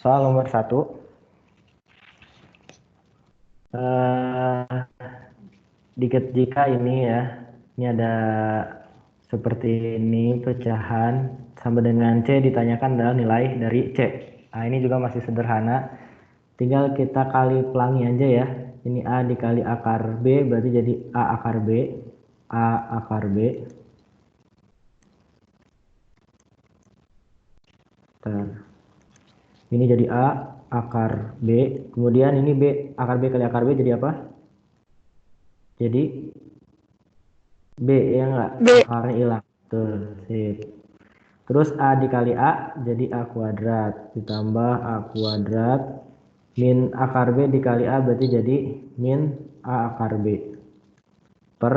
soal nomor 1. Jika ini ya, ini ada seperti ini pecahan sama dengan C, ditanyakan adalah nilai dari C. Nah, ini juga masih sederhana. Tinggal kita kali pelangi aja ya. Ini A dikali akar B berarti jadi A akar B. A akar B. Ini jadi A akar B. Kemudian ini B akar B kali akar B jadi apa? Jadi B ya enggak? B. Akarnya hilang. Tuh, sip. Terus A dikali A jadi A kuadrat. Ditambah A kuadrat. Min akar B dikali A berarti jadi min A akar B. Per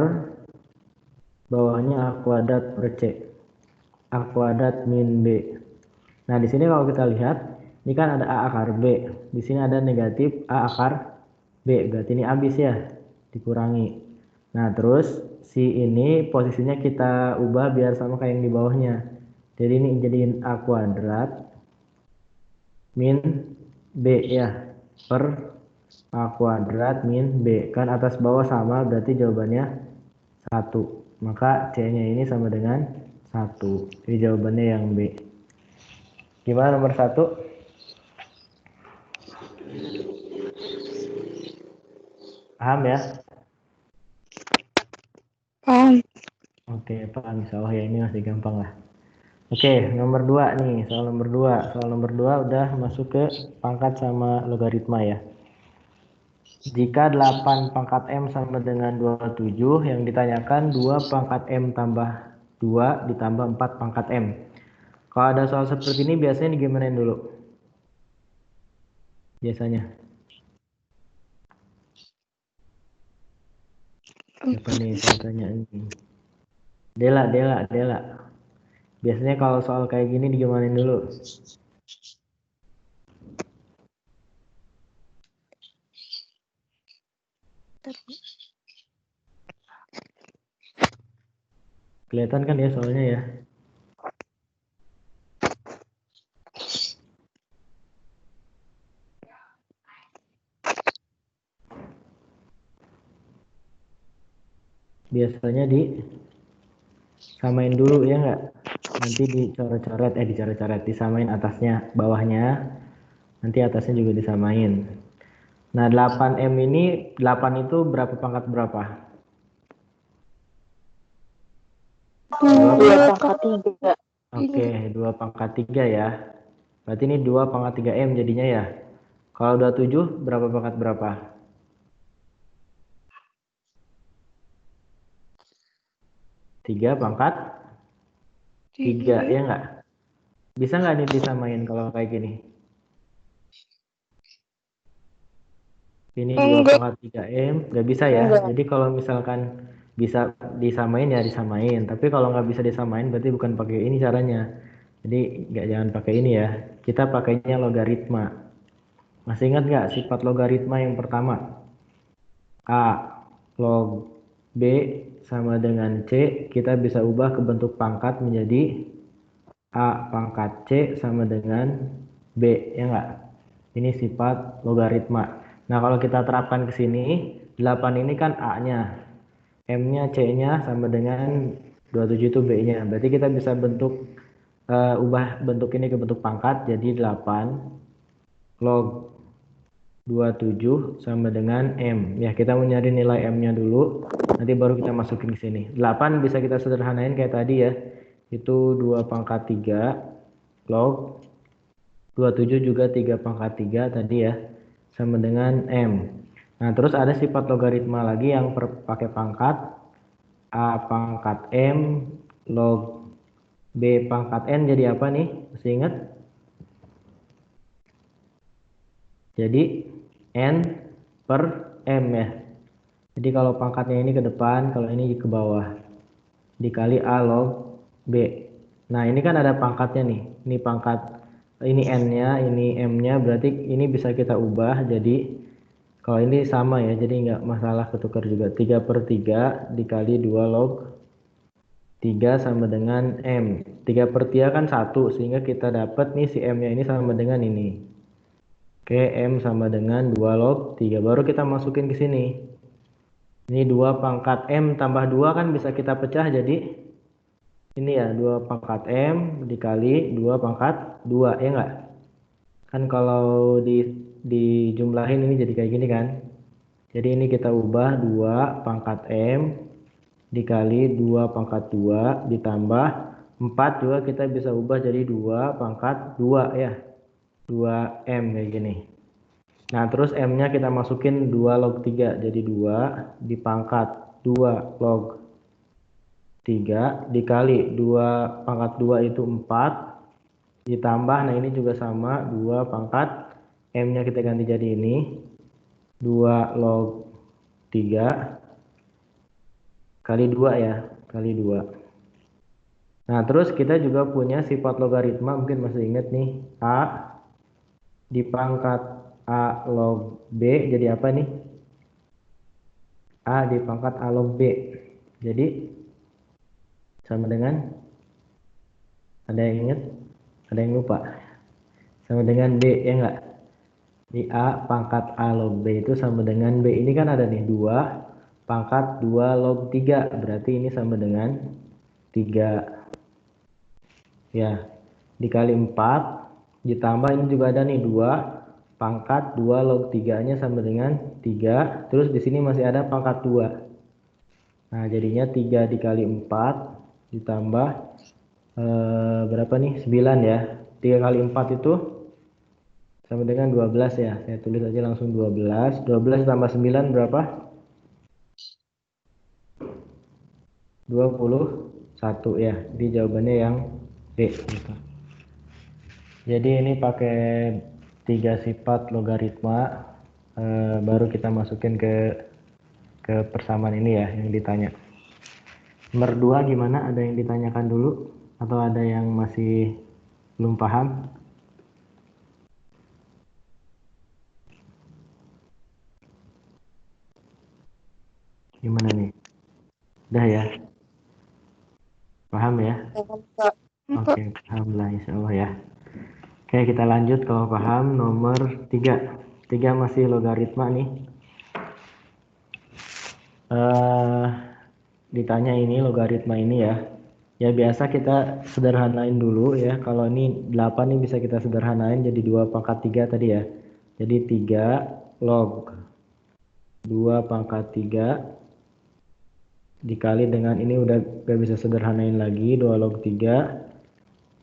bawahnya A kuadrat per C. A kuadrat min B. Nah, di sini kalau kita lihat, ini kan ada A akar B. Di sini ada negatif A akar B. Berarti ini habis ya, dikurangi. Nah, terus si ini posisinya kita ubah biar sama kayak yang di bawahnya. Jadi ini jadiin A kuadrat min B ya, per A kuadrat min B. Kan atas bawah sama, berarti jawabannya 1. Maka C-nya ini sama dengan 1. Jadi jawabannya yang B. Gimana nomor 1? Paham ya? Paham. Oke, paham. Insya Allah ya, ini masih gampang lah. Oke, nomor 2 nih. Soal nomor 2. Soal nomor 2 udah masuk ke pangkat sama logaritma ya. Jika 8 pangkat M sama dengan 27, yang ditanyakan 2 pangkat M tambah 2 ditambah 4 pangkat M. Kalau ada soal seperti ini biasanya digimanain dulu? Biasanya. Siapa nih saya tanya ini? Dela. Biasanya kalau soal kayak gini digimanain dulu? Kelihatan kan ya soalnya ya? Biasanya disamain dulu ya enggak? Nanti dicoret-coret, disamain atasnya, bawahnya, nanti atasnya juga disamain. Nah, 8M ini, 8 itu berapa pangkat berapa? 2 pangkat 3. Oke, 2 pangkat 3 ya. Berarti ini 2 pangkat 3M jadinya ya. Kalau 27 berapa pangkat berapa? 3 pangkat 3 ya enggak? Bisa nggak nih disamain kalau kayak gini? Ini 2 pangkat 3M, nggak bisa ya. Jadi kalau misalkan bisa disamain ya disamain. Tapi kalau nggak bisa disamain berarti bukan pakai ini caranya. Jadi jangan pakai ini ya. Kita pakainya logaritma. Masih ingat nggak sifat logaritma yang pertama? A log B sama dengan C. Kita bisa ubah ke bentuk pangkat menjadi A pangkat C sama dengan B. Ya nggak? Ini sifat logaritma. Nah, kalau kita terapkan ke sini, 8 ini kan A-nya, M-nya, C-nya sama dengan 27 itu B-nya. Berarti kita bisa ubah bentuk ini ke bentuk pangkat, jadi 8 log 27 sama dengan M. Ya, kita mau nyari nilai M-nya dulu, nanti baru kita masukin ke sini. 8 bisa kita sederhanain kayak tadi ya, itu 2 pangkat 3 log 27 juga 3 pangkat 3 tadi ya, sama dengan M. Nah, terus ada sifat logaritma lagi yang pakai pangkat. A pangkat M log B pangkat N jadi apa nih? Masih ingat? Jadi N per M ya. Jadi kalau pangkatnya ini ke depan, kalau ini ke bawah. Dikali A log B. Nah, ini kan ada pangkatnya nih. Ini pangkat, ini N-nya, ini M-nya, berarti ini bisa kita ubah jadi, kalau ini sama ya, jadi nggak masalah ketukar juga. 3/3 dikali 2 log 3 sama dengan M. 3/3 kan 1, sehingga kita dapat nih si M-nya ini sama dengan ini. Oke, M sama dengan 2 log 3. Baru kita masukin ke sini. Ini 2 pangkat M tambah 2 kan bisa kita pecah jadi ini ya 2 pangkat M dikali 2 pangkat 2 ya enggak? Kan kalau dijumlahin ini jadi kayak gini kan. Jadi ini kita ubah 2 pangkat M dikali 2 pangkat 2 ditambah 4 juga kita bisa ubah jadi 2 pangkat 2 ya. 2M kayak gini. Nah, terus M-nya kita masukin 2 log 3. Jadi 2 dipangkat 2 log 3 dikali 2 pangkat 2 itu 4 ditambah, nah ini juga sama 2 pangkat M-nya kita ganti jadi ini 2 log 3 kali 2 ya, kali 2. Nah, terus kita juga punya sifat logaritma, mungkin masih ingat nih, A dipangkat A log B jadi apa nih? A dipangkat A log B. Jadi sama dengan, ada yang ingat? Ada yang lupa? Sama dengan B ya enggak? Di A pangkat A log B itu sama dengan B. Ini kan ada nih 2 pangkat 2 log 3. Berarti ini sama dengan 3 ya. Dikali 4 ditambah ini juga ada nih 2 pangkat 2 log 3-nya sama dengan 3. Terus di sini masih ada pangkat 2. Nah, jadinya 3 dikali 4 ditambah berapa nih? 9 ya. 3 kali 4 itu sama dengan 12 ya. Saya tulis aja langsung 12. 12 tambah 9 berapa? 21 ya. Jadi jawabannya yang D gitu. Jadi ini pakai 3 sifat logaritma, baru kita masukin ke persamaan ini ya yang ditanya. Nomor 2 gimana? Ada yang ditanyakan dulu atau ada yang masih belum paham? Gimana nih? Udah ya? Paham ya? Oke, alhamdulillah insya Allah ya. Oke, kita lanjut kalau paham. Nomor 3. 3 masih logaritma nih. Ditanya ini logaritma ini ya. Ya biasa kita sederhanain dulu ya. Kalau ini 8 nih bisa kita sederhanain jadi 2 pangkat 3 tadi ya. Jadi 3 log 2 pangkat 3 dikali dengan ini udah gak bisa sederhanain lagi 2 log 3.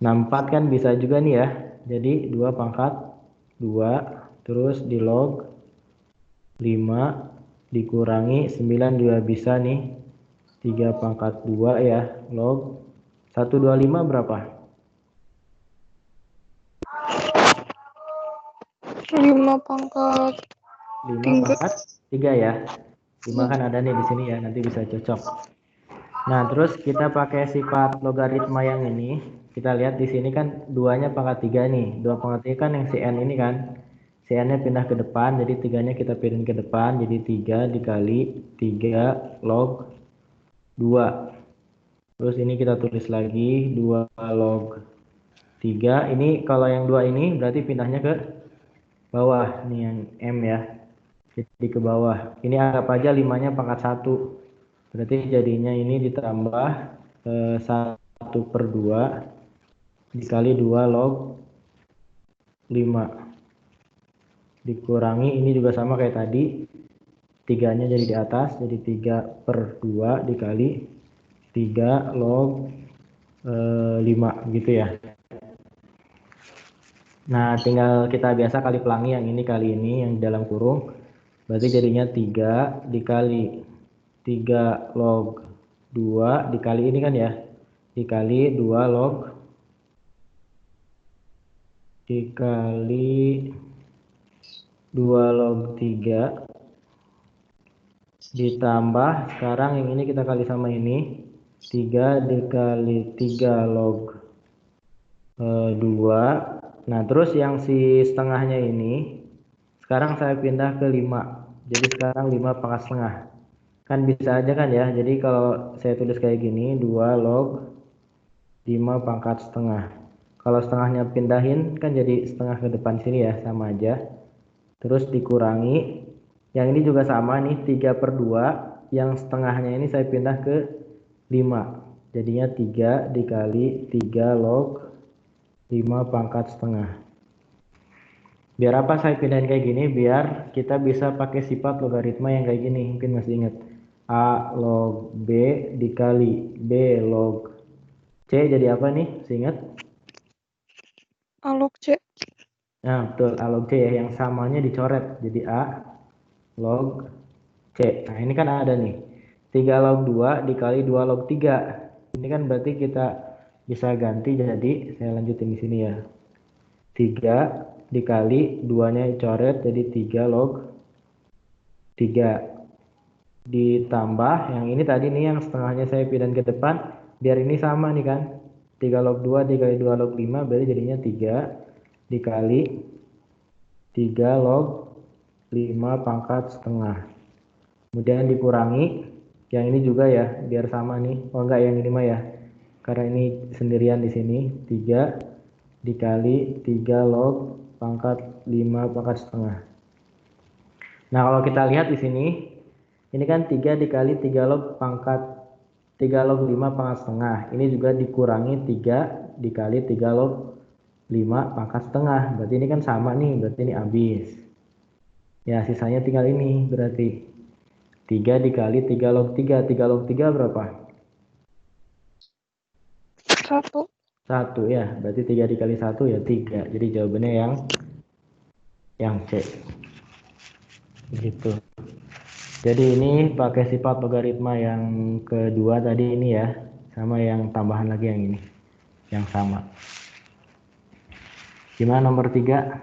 Nah 4 kan bisa juga nih ya. Jadi 2 pangkat 2 terus di log 5 dikurangi 9 juga bisa nih. 3 pangkat 2 ya log 125 berapa? 5 pangkat 5 3. pangkat 3 ya. 5 kan ada nih di sini ya, nanti bisa cocok. Nah, terus kita pakai sifat logaritma yang ini. Kita lihat di sini kan 2-nya pangkat 3 nih. 2 pangkat 3 kan yang Cn ini kan. Cn-nya pindah ke depan, jadi 3-nya kita pindahin ke depan. Jadi 3 dikali 3 log 2. Terus ini kita tulis lagi 2 log 3. Ini kalau yang 2 ini berarti pindahnya ke bawah. Nih yang M ya. Jadi ke bawah. Ini anggap aja 5-nya pangkat 1. Berarti jadinya ini ditambah 1/2 dikali 2 log 5. Dikurangi ini juga sama kayak tadi. 3-nya jadi di atas. Jadi 3/2 dikali 3 log 5 gitu ya. Nah, tinggal kita biasa kali pelangi yang ini kali ini yang di dalam kurung. Berarti jadinya 3 dikali 3 log 2 dikali ini kan ya. Dikali 2 log dikali 2 log 3 ditambah sekarang yang ini kita kali sama ini 3 dikali 3 log 2. Nah, terus yang si setengahnya ini sekarang saya pindah ke 5. Jadi sekarang 5 pangkat setengah. Kan bisa aja kan ya. Jadi kalau saya tulis kayak gini 2 log 5 pangkat setengah. Kalau setengahnya pindahin kan jadi setengah ke depan sini ya, sama aja. Terus dikurangi, yang ini juga sama nih, 3/2, yang setengahnya ini saya pindah ke 5. Jadinya 3 dikali 3 log 5 pangkat setengah. Biar apa saya pindahin kayak gini? Biar kita bisa pakai sifat logaritma yang kayak gini. Mungkin masih ingat. A log B dikali B log C jadi apa nih? Masih ingat? A log C. Nah, betul. A log C ya. Yang samanya dicoret. Jadi A log C. Nah, ini kan ada nih. 3 log 2 dikali 2 log 3. Ini kan berarti kita bisa ganti jadi, saya lanjutin di sini ya. 3 dikali 2-nya dicoret jadi 3 log 3. Ditambah yang ini tadi nih, yang setengahnya saya pindahin ke depan. Biar ini sama nih kan. 3 log 2 dikali 2 log 5 berarti jadinya 3 dikali 3 log 5 pangkat setengah. Kemudian dikurangi yang ini juga ya, biar sama nih. Oh enggak, yang ini mah ya. Karena ini sendirian di sini, 3 dikali 3 log pangkat 5 pangkat setengah. Nah, kalau kita lihat di sini, ini kan 3 dikali 3 log pangkat 3 log 5 pangkat setengah. Ini juga dikurangi 3 dikali 3 log 5 pangkat setengah. Berarti ini kan sama nih, berarti ini habis. Ya, sisanya tinggal ini berarti. 3 dikali 3 log 3. 3 log 3 berapa? 1. 1 ya. Berarti 3 dikali 1 ya 3. Jadi jawabannya yang C. Gitu. Jadi ini pakai sifat logaritma yang kedua tadi ini ya. Sama yang tambahan lagi yang ini. Yang sama. Gimana nomor 3?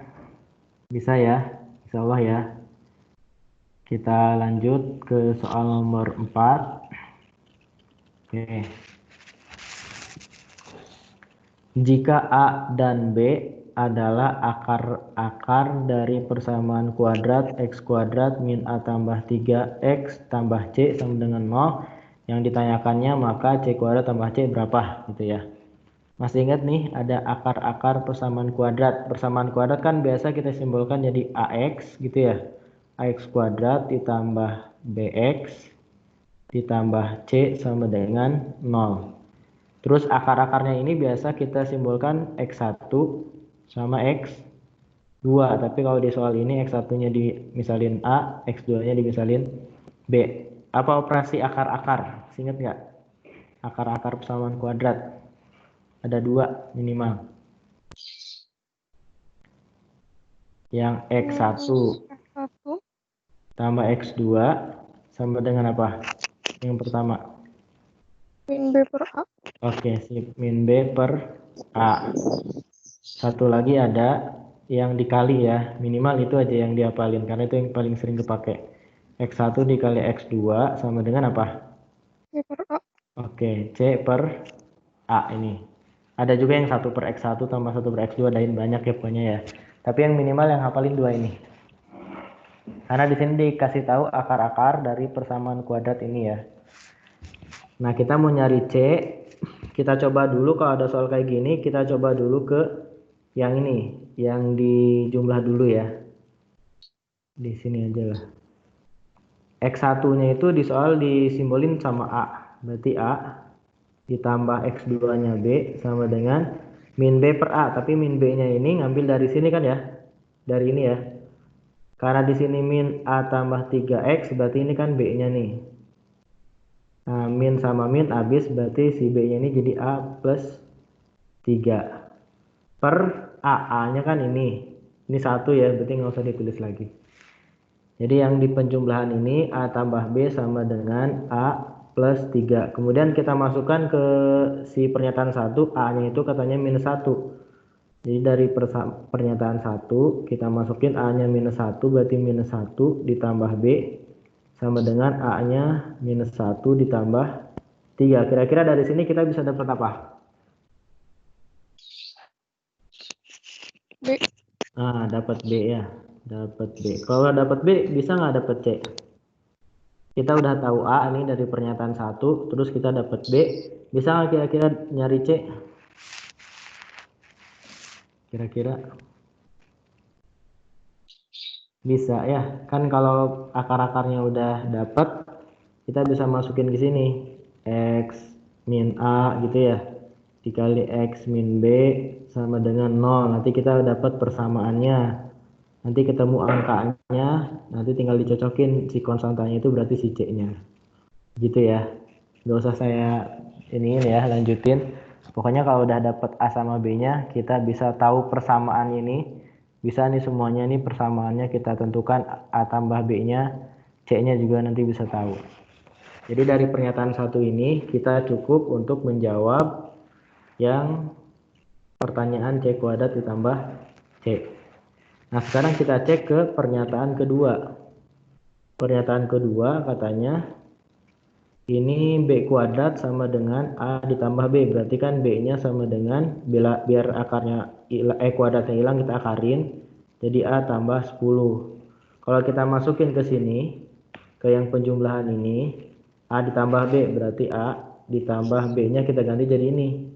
Bisa ya? Insya Allah ya. Kita lanjut ke soal nomor 4. Oke. Jika A dan B adalah akar-akar dari persamaan kuadrat x kuadrat min A tambah 3x tambah C sama dengan 0, yang ditanyakannya maka C kuadrat tambah C berapa gitu ya. Masih ingat nih, ada akar-akar persamaan kuadrat. Persamaan kuadrat kan biasa kita simbolkan jadi AX gitu ya. AX kuadrat ditambah BX ditambah C sama dengan 0. Terus akar-akarnya ini biasa kita simbolkan X1 sama X2. Tapi kalau di soal ini X1-nya dimisalin A, X2-nya dimisalin B. Apa operasi akar-akar? Ingat nggak? Akar-akar persamaan kuadrat. Ada 2 minimal. Yang X1 X1. tambah X2 sama dengan apa? Yang pertama. Min B per A. Oke, sip. Min B per A. Satu lagi ada yang dikali ya. Minimal itu aja yang dihafalin karena itu yang paling sering dipakai. X1 dikali X2 sama dengan apa? C per A. Oke, C per A ini. Ada juga yang 1 per X1 tambah 1 per X2, lain banyak ya pokoknya ya. Tapi yang minimal yang hafalin 2 ini. Karena di sini dikasih tahu akar-akar dari persamaan kuadrat ini ya. Nah, kita mau nyari C. Kita coba dulu kalau ada soal kayak gini, kita coba dulu ke yang ini, yang dijumlah dulu ya. Di sini aja lah. X1-nya itu di soal disimbolin sama A. Berarti A ditambah X2-nya B sama dengan min B per A. Tapi min B-nya ini ngambil dari sini kan ya. Dari ini ya. Karena di sini min A tambah 3X berarti ini kan B-nya nih. Nah, min sama min habis berarti si B-nya ini jadi A plus 3. Per A. A-nya kan ini. Ini 1 ya, berarti nggak usah ditulis lagi. Jadi yang di penjumlahan ini A tambah B sama dengan A plus 3. Kemudian kita masukkan ke si pernyataan 1, A-nya itu katanya minus 1. Jadi dari pernyataan 1 kita masukin A-nya minus 1, berarti minus 1 ditambah B sama dengan A-nya minus 1 ditambah 3. Kira-kira dari sini kita bisa dapat apa? B. Nah, dapat B ya. Dapat B. Kalau dapat B, bisa nggak dapat C? Kita udah tahu A ini dari pernyataan 1, terus kita dapat B. Bisa nggak kira-kira nyari C? Kira-kira Bisa ya, kan kalau akar-akarnya udah dapat, kita bisa masukin ke sini. X min A gitu ya. Dikali X min B sama dengan 0. Nanti kita dapat persamaannya. Nanti ketemu angkanya, nanti tinggal dicocokin si konstantanya itu berarti si C-nya. Gitu ya. Gak usah saya ini ya, lanjutin. Pokoknya kalau udah dapat A sama B-nya, kita bisa tahu persamaan ini. Bisa nih semuanya nih persamaannya kita tentukan A tambah B-nya, C-nya juga nanti bisa tahu. Jadi dari pernyataan satu ini kita cukup untuk menjawab yang pertanyaan C kuadrat ditambah C. Nah sekarang kita cek ke pernyataan kedua. Pernyataan kedua katanya ini B kuadrat sama dengan A ditambah B. Berarti kan B-nya sama dengan, biar akarnya kuadratnya hilang kita akarin. Jadi A tambah 10. Kalau kita masukin ke sini, ke yang penjumlahan ini, A ditambah B. Berarti A ditambah B-nya kita ganti jadi ini.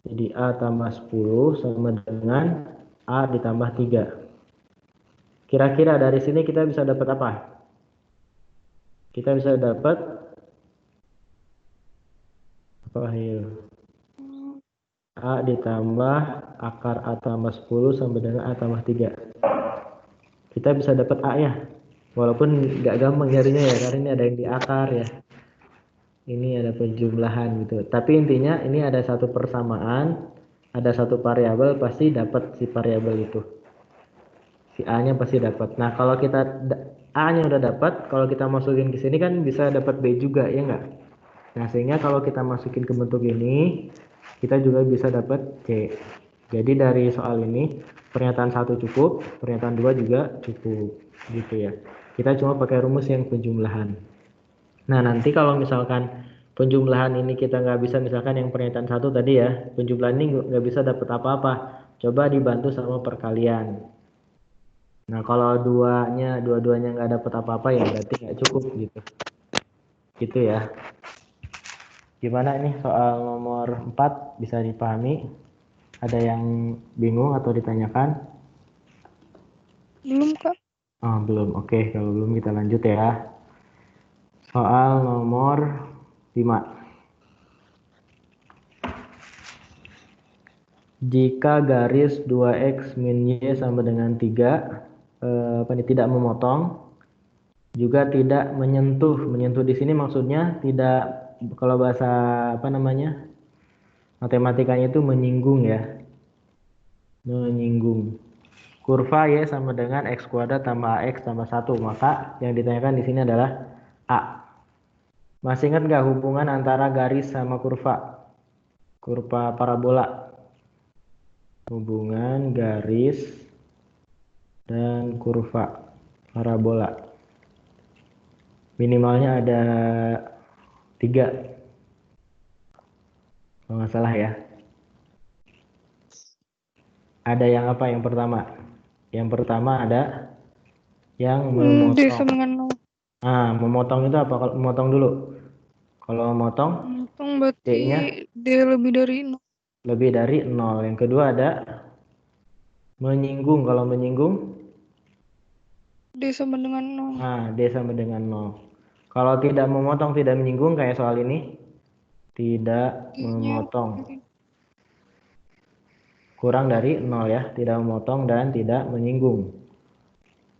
Jadi A tambah 10 sama dengan A ditambah 3. Kira-kira dari sini kita bisa dapat apa? Kita bisa dapat apa ya? A ditambah akar A tambah 10 sama dengan A tambah 3. Kita bisa dapat A ya. Walaupun nggak gampang nyarinya ya, karena ini ada yang di akar ya. Ini ada penjumlahan gitu. Tapi intinya ini ada satu persamaan, ada satu variabel, pasti dapat si variabel itu. Si A-nya pasti dapat. Nah, kalau kita A-nya udah dapat, kalau kita masukin ke sini kan bisa dapat B juga, ya nggak? Nah, sehingga kalau kita masukin ke bentuk ini, kita juga bisa dapat C. Jadi dari soal ini, pernyataan satu cukup, pernyataan dua juga cukup, gitu ya. Kita cuma pakai rumus yang penjumlahan. Nah, nanti kalau misalkan penjumlahan ini kita nggak bisa, misalkan yang pernyataan satu tadi ya, penjumlahan ini nggak bisa dapat apa-apa. Coba dibantu sama perkalian. Nah, kalau dua-duanya nggak dapat apa-apa ya berarti nggak cukup gitu. Gitu ya. Gimana ini soal nomor 4 bisa dipahami? Ada yang bingung atau ditanyakan? Belum, Kak. Oh, belum. Oke, kalau belum kita lanjut ya. Soal nomor 5. Jika garis 2x min y sama dengan 3, tidak memotong, juga tidak menyentuh. Menyentuh di sini maksudnya tidak, kalau bahasa matematikanya itu menyinggung ya. Menyinggung. Kurva y sama dengan x kuadrat tambah ax tambah 1. Maka yang ditanyakan di sini adalah A. Masih ingat nggak hubungan antara garis sama kurva? Kurva parabola. Hubungan garis dan kurva parabola. Minimalnya ada 3. Kalau nggak salah ya. Ada yang apa yang pertama? Yang pertama ada yang D sama memotong. dengan 0. Nah, memotong itu apa? Kalau memotong dulu. Kalau memotong, Untung berarti D-nya D lebih dari 0. lebih dari 0. Yang kedua ada menyinggung. Kalau menyinggung, D sama dengan 0. nah D sama dengan 0. Kalau tidak memotong, tidak menyinggung kayak soal ini, tidak D-nya memotong. dari Kurang dari 0 ya, tidak memotong dan tidak menyinggung.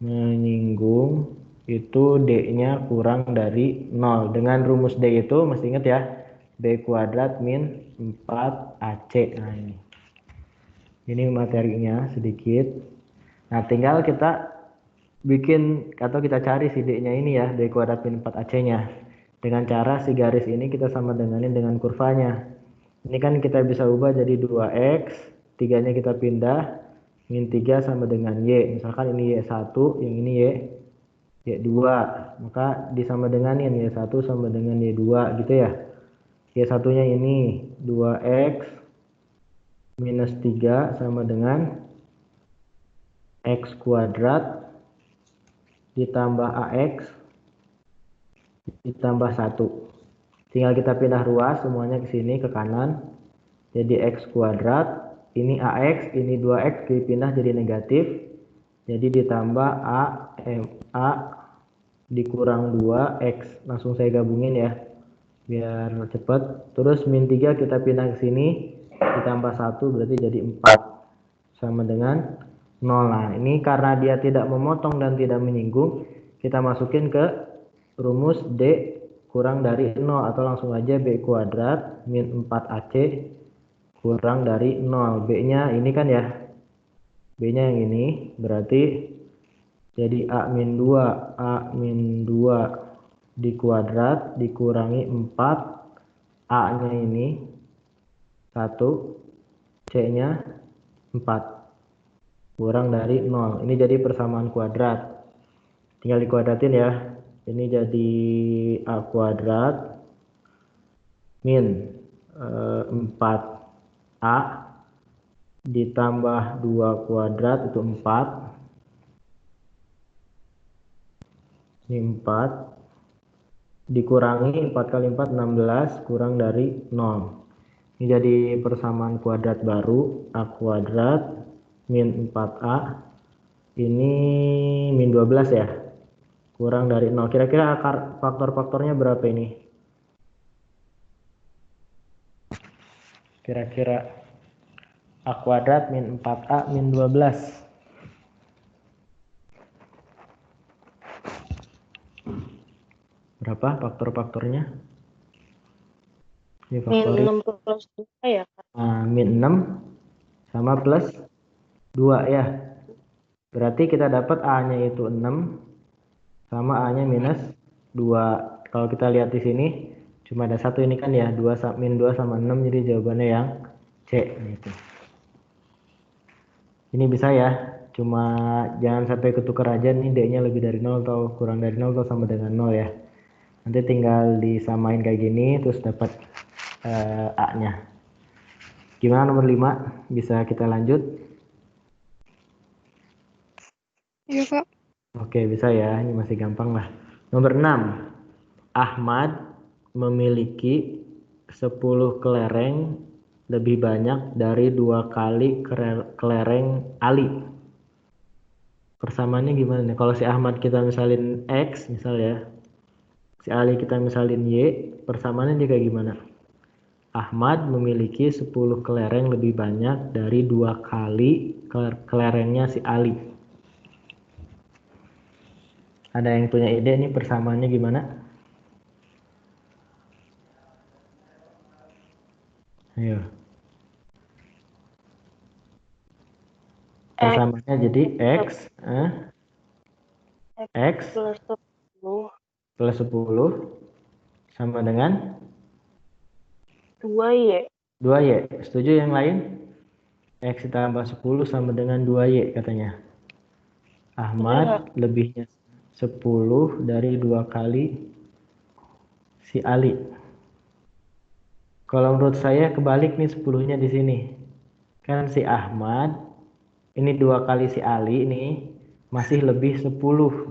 Menyinggung itu D-nya kurang dari 0. Dengan rumus D itu mesti ingat ya, B kuadrat min 4AC. Nah ini materinya sedikit. Nah tinggal kita bikin atau kita cari si D-nya ini ya, B kuadrat min 4AC-nya. Dengan cara si garis ini kita sama denganin dengan kurvanya. Ini kan kita bisa ubah jadi 2x, 3-nya kita pindah, min 3 sama dengan Y. Misalkan ini Y1, yang ini Y2. Maka disama denganin Y1 sama dengan Y2 gitu ya. Y1-nya ini 2x minus 3 sama dengan x kuadrat ditambah ax ditambah 1. Tinggal kita pindah ruas semuanya ke sini ke kanan. Jadi x kuadrat, ini ax, ini 2x dipindah jadi negatif. Jadi ditambah A dikurang 2X. Langsung saya gabungin ya, biar cepat. Terus min 3 kita pindah ke sini, ditambah 1 berarti jadi 4. Sama dengan 0. Nah, ini karena dia tidak memotong dan tidak menyinggung, kita masukin ke rumus D kurang dari 0, atau langsung aja B kuadrat min 4AC kurang dari 0. B nya ini kan ya, B nya yang ini, berarti jadi A min 2 dikuadrat dikurangi 4, A nya ini 1, C nya 4 kurang dari 0. Ini jadi persamaan kuadrat, tinggal dikuadratin ya. Ini jadi A kuadrat min 4A ditambah 2 kuadrat itu 4. Ini 4 dikurangi 4 kali 4 16 kurang dari 0. Ini jadi persamaan kuadrat baru, A kuadrat min 4A ini min 12 ya, kurang dari 0. Kira-kira akar faktor-faktornya berapa ini? Kira-kira A kuadrat min 4A min 12. Berapa faktor-faktornya? Ini faktorin. Min 6 plus 2 ya, Kak? Min 6 sama plus 2 ya. Berarti kita dapat A-nya itu 6 sama A-nya minus 2. Kalau kita lihat di sini cuma ada satu ini kan ya, min 2 sama 6, jadi jawabannya yang C gitu. Ini bisa ya, cuma jangan sampai ketukar aja nih, D-nya lebih dari 0 atau kurang dari 0 atau sama dengan 0 ya. Nanti tinggal disamain kayak gini terus dapat A-nya. Gimana nomor 5? Bisa kita lanjut? Iya, Kak. Oke, bisa ya. Ini masih gampang lah. Nomor 6. Ahmad memiliki 10 kelereng lebih banyak dari 2 kali kelereng Ali. Persamaannya gimana nih? Kalau si Ahmad kita misalin X misal ya, si Ali kita misalin Y, persamaannya dia kayak gimana? Ahmad memiliki 10 kelereng lebih banyak dari 2 kali kelerengnya si Ali. Ada yang punya ide nih persamaannya gimana? Ayo. Persamaannya jadi X plus 10 plus 10 sama dengan 2Y. 2Y. Setuju yang lain? X ditambah 10 sama dengan 2Y katanya. Ahmad lebihnya 10 dari 2 kali si Ali. Kalau menurut saya kebalik nih 10-nya di sini. Kan si Ahmad ini 2 kali si Ali ini masih lebih 10.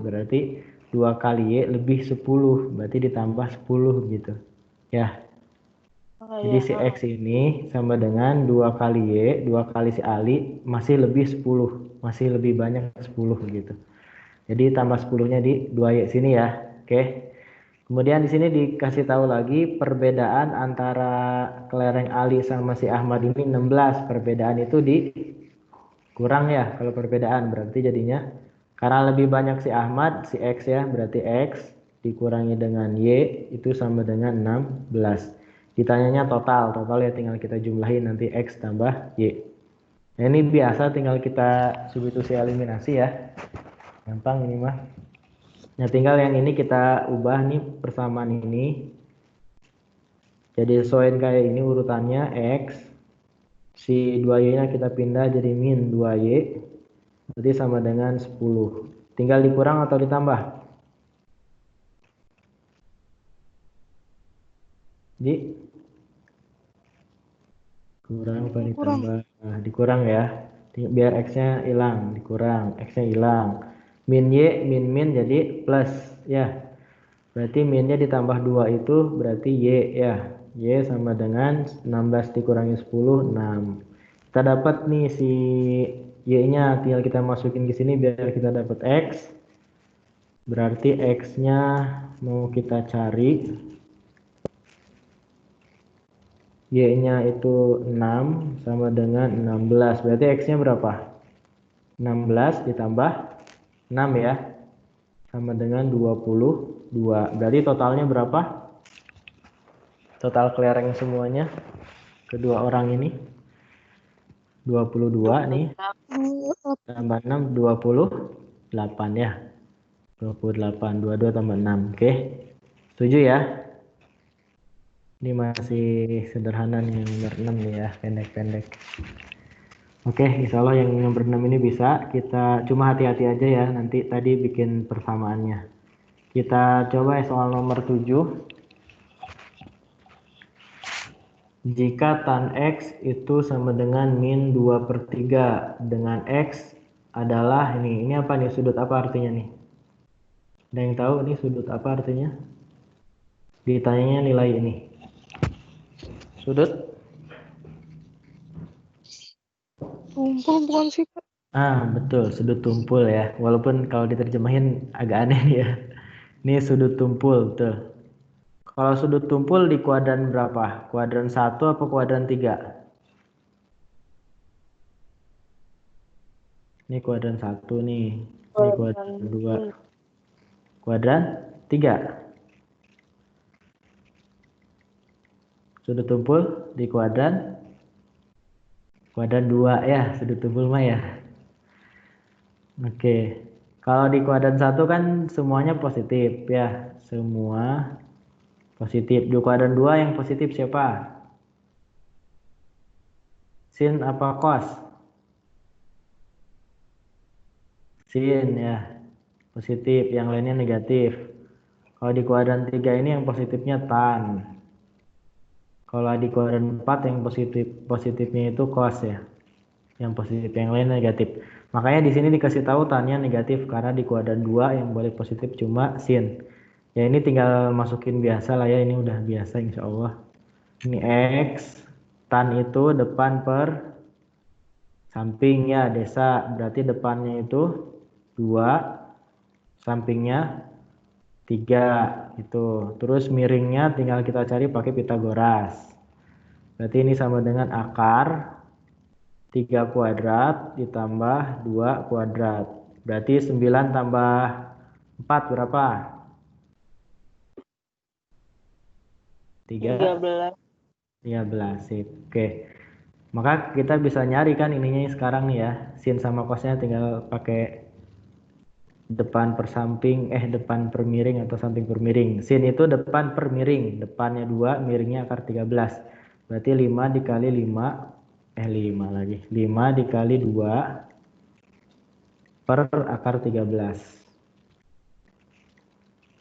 Berarti 2 kali Y lebih 10. Berarti ditambah 10 gitu. Ya. Jadi si X ini sama dengan 2 kali Y, 2 kali si Ali masih lebih 10. Masih lebih banyak 10 gitu. Jadi tambah 10-nya di 2Y sini ya. Oke. Kemudian di sini dikasih tahu lagi perbedaan antara kelereng Ali sama si Ahmad ini 16. Perbedaan itu dikurang ya. Kalau perbedaan berarti jadinya karena lebih banyak si Ahmad, si X ya, berarti X dikurangi dengan Y itu sama dengan 16. Ditanyanya total ya tinggal kita jumlahin nanti X tambah Y. Nah, ini biasa tinggal kita substitusi eliminasi ya. Gampang ini mah. Nah, tinggal yang ini kita ubah nih persamaan ini. Jadi sesuaiin kayak ini urutannya X. Si 2Y-nya kita pindah jadi min 2Y. Berarti sama dengan 10. Tinggal dikurang atau ditambah? Jadi kurang apa ditambah? Nah, dikurang ya. Biar X-nya hilang, dikurang. X-nya hilang. Min Y, min jadi plus ya. Berarti minnya ditambah 2 itu berarti Y ya. Y sama dengan 16 dikurangi 10, 6. Kita dapat nih si Y-nya tinggal kita masukin ke sini biar kita dapat X. Berarti X-nya mau kita cari. Y-nya itu 6 sama dengan 16. Berarti X-nya berapa? 16 ditambah 6 ya. Sama dengan 22. Berarti totalnya berapa? Total kelereng semuanya. Kedua orang ini. 22 nih. Tambah 6, 28 ya. 28, 22 tambah 6. Oke. Setuju ya? Ini masih sederhana nih yang nomor 6 nih ya, pendek-pendek. Oke, insya Allah yang nomor 6 ini bisa. Kita cuma hati-hati aja ya, nanti tadi bikin persamaannya. Kita coba soal nomor 7. Jika tan X itu sama dengan min 2/3 dengan X adalah ini apa nih, sudut apa artinya nih? Ada yang tahu ini sudut apa artinya? Ditanyanya nilai ini. Sudut? Tumpul bukan sih, Kak? Betul, sudut tumpul ya. Walaupun kalau diterjemahin agak aneh ya. Ini sudut tumpul, betul. Kalau sudut tumpul di kuadran berapa? Kuadran 1 apa kuadran 3? Ini kuadran 1 nih. Ini kuadran 2. Kuadran 3. Sudut tumpul di kuadran 2 ya, sudut tumpul mah ya. Oke. Kalau di kuadran 1 kan semuanya positif ya. Semua positif. Di kuadran 2 yang positif siapa? Sin apa cos? Sin ya. Positif, yang lainnya negatif. Kalau di kuadran 3 ini yang positifnya tan. Kalau di kuadran 4 yang positifnya itu cos ya. Yang positif, yang lain negatif. Makanya di sini dikasih tahu tannya negatif karena di kuadran 2 yang boleh positif cuma sin. Ya ini tinggal masukin biasa lah ya, ini udah biasa insya Allah. Ini X, tan itu depan per samping ya, desa. Berarti depannya itu 2, sampingnya 3 gitu. Terus miringnya tinggal kita cari pakai Pitagoras. Berarti ini sama dengan akar 3 kuadrat ditambah 2 kuadrat. Berarti 9 tambah 4 berapa? 13. 13. Sip. Oke. Maka kita bisa nyari kan ininya sekarang nih ya. Sin sama cosnya tinggal pakai depan per samping, depan per miring atau samping per miring. Sin itu depan per miring. Depannya 2, miringnya akar 13. Berarti 5 dikali 5, 5 lagi. 5 dikali 2 per akar 13.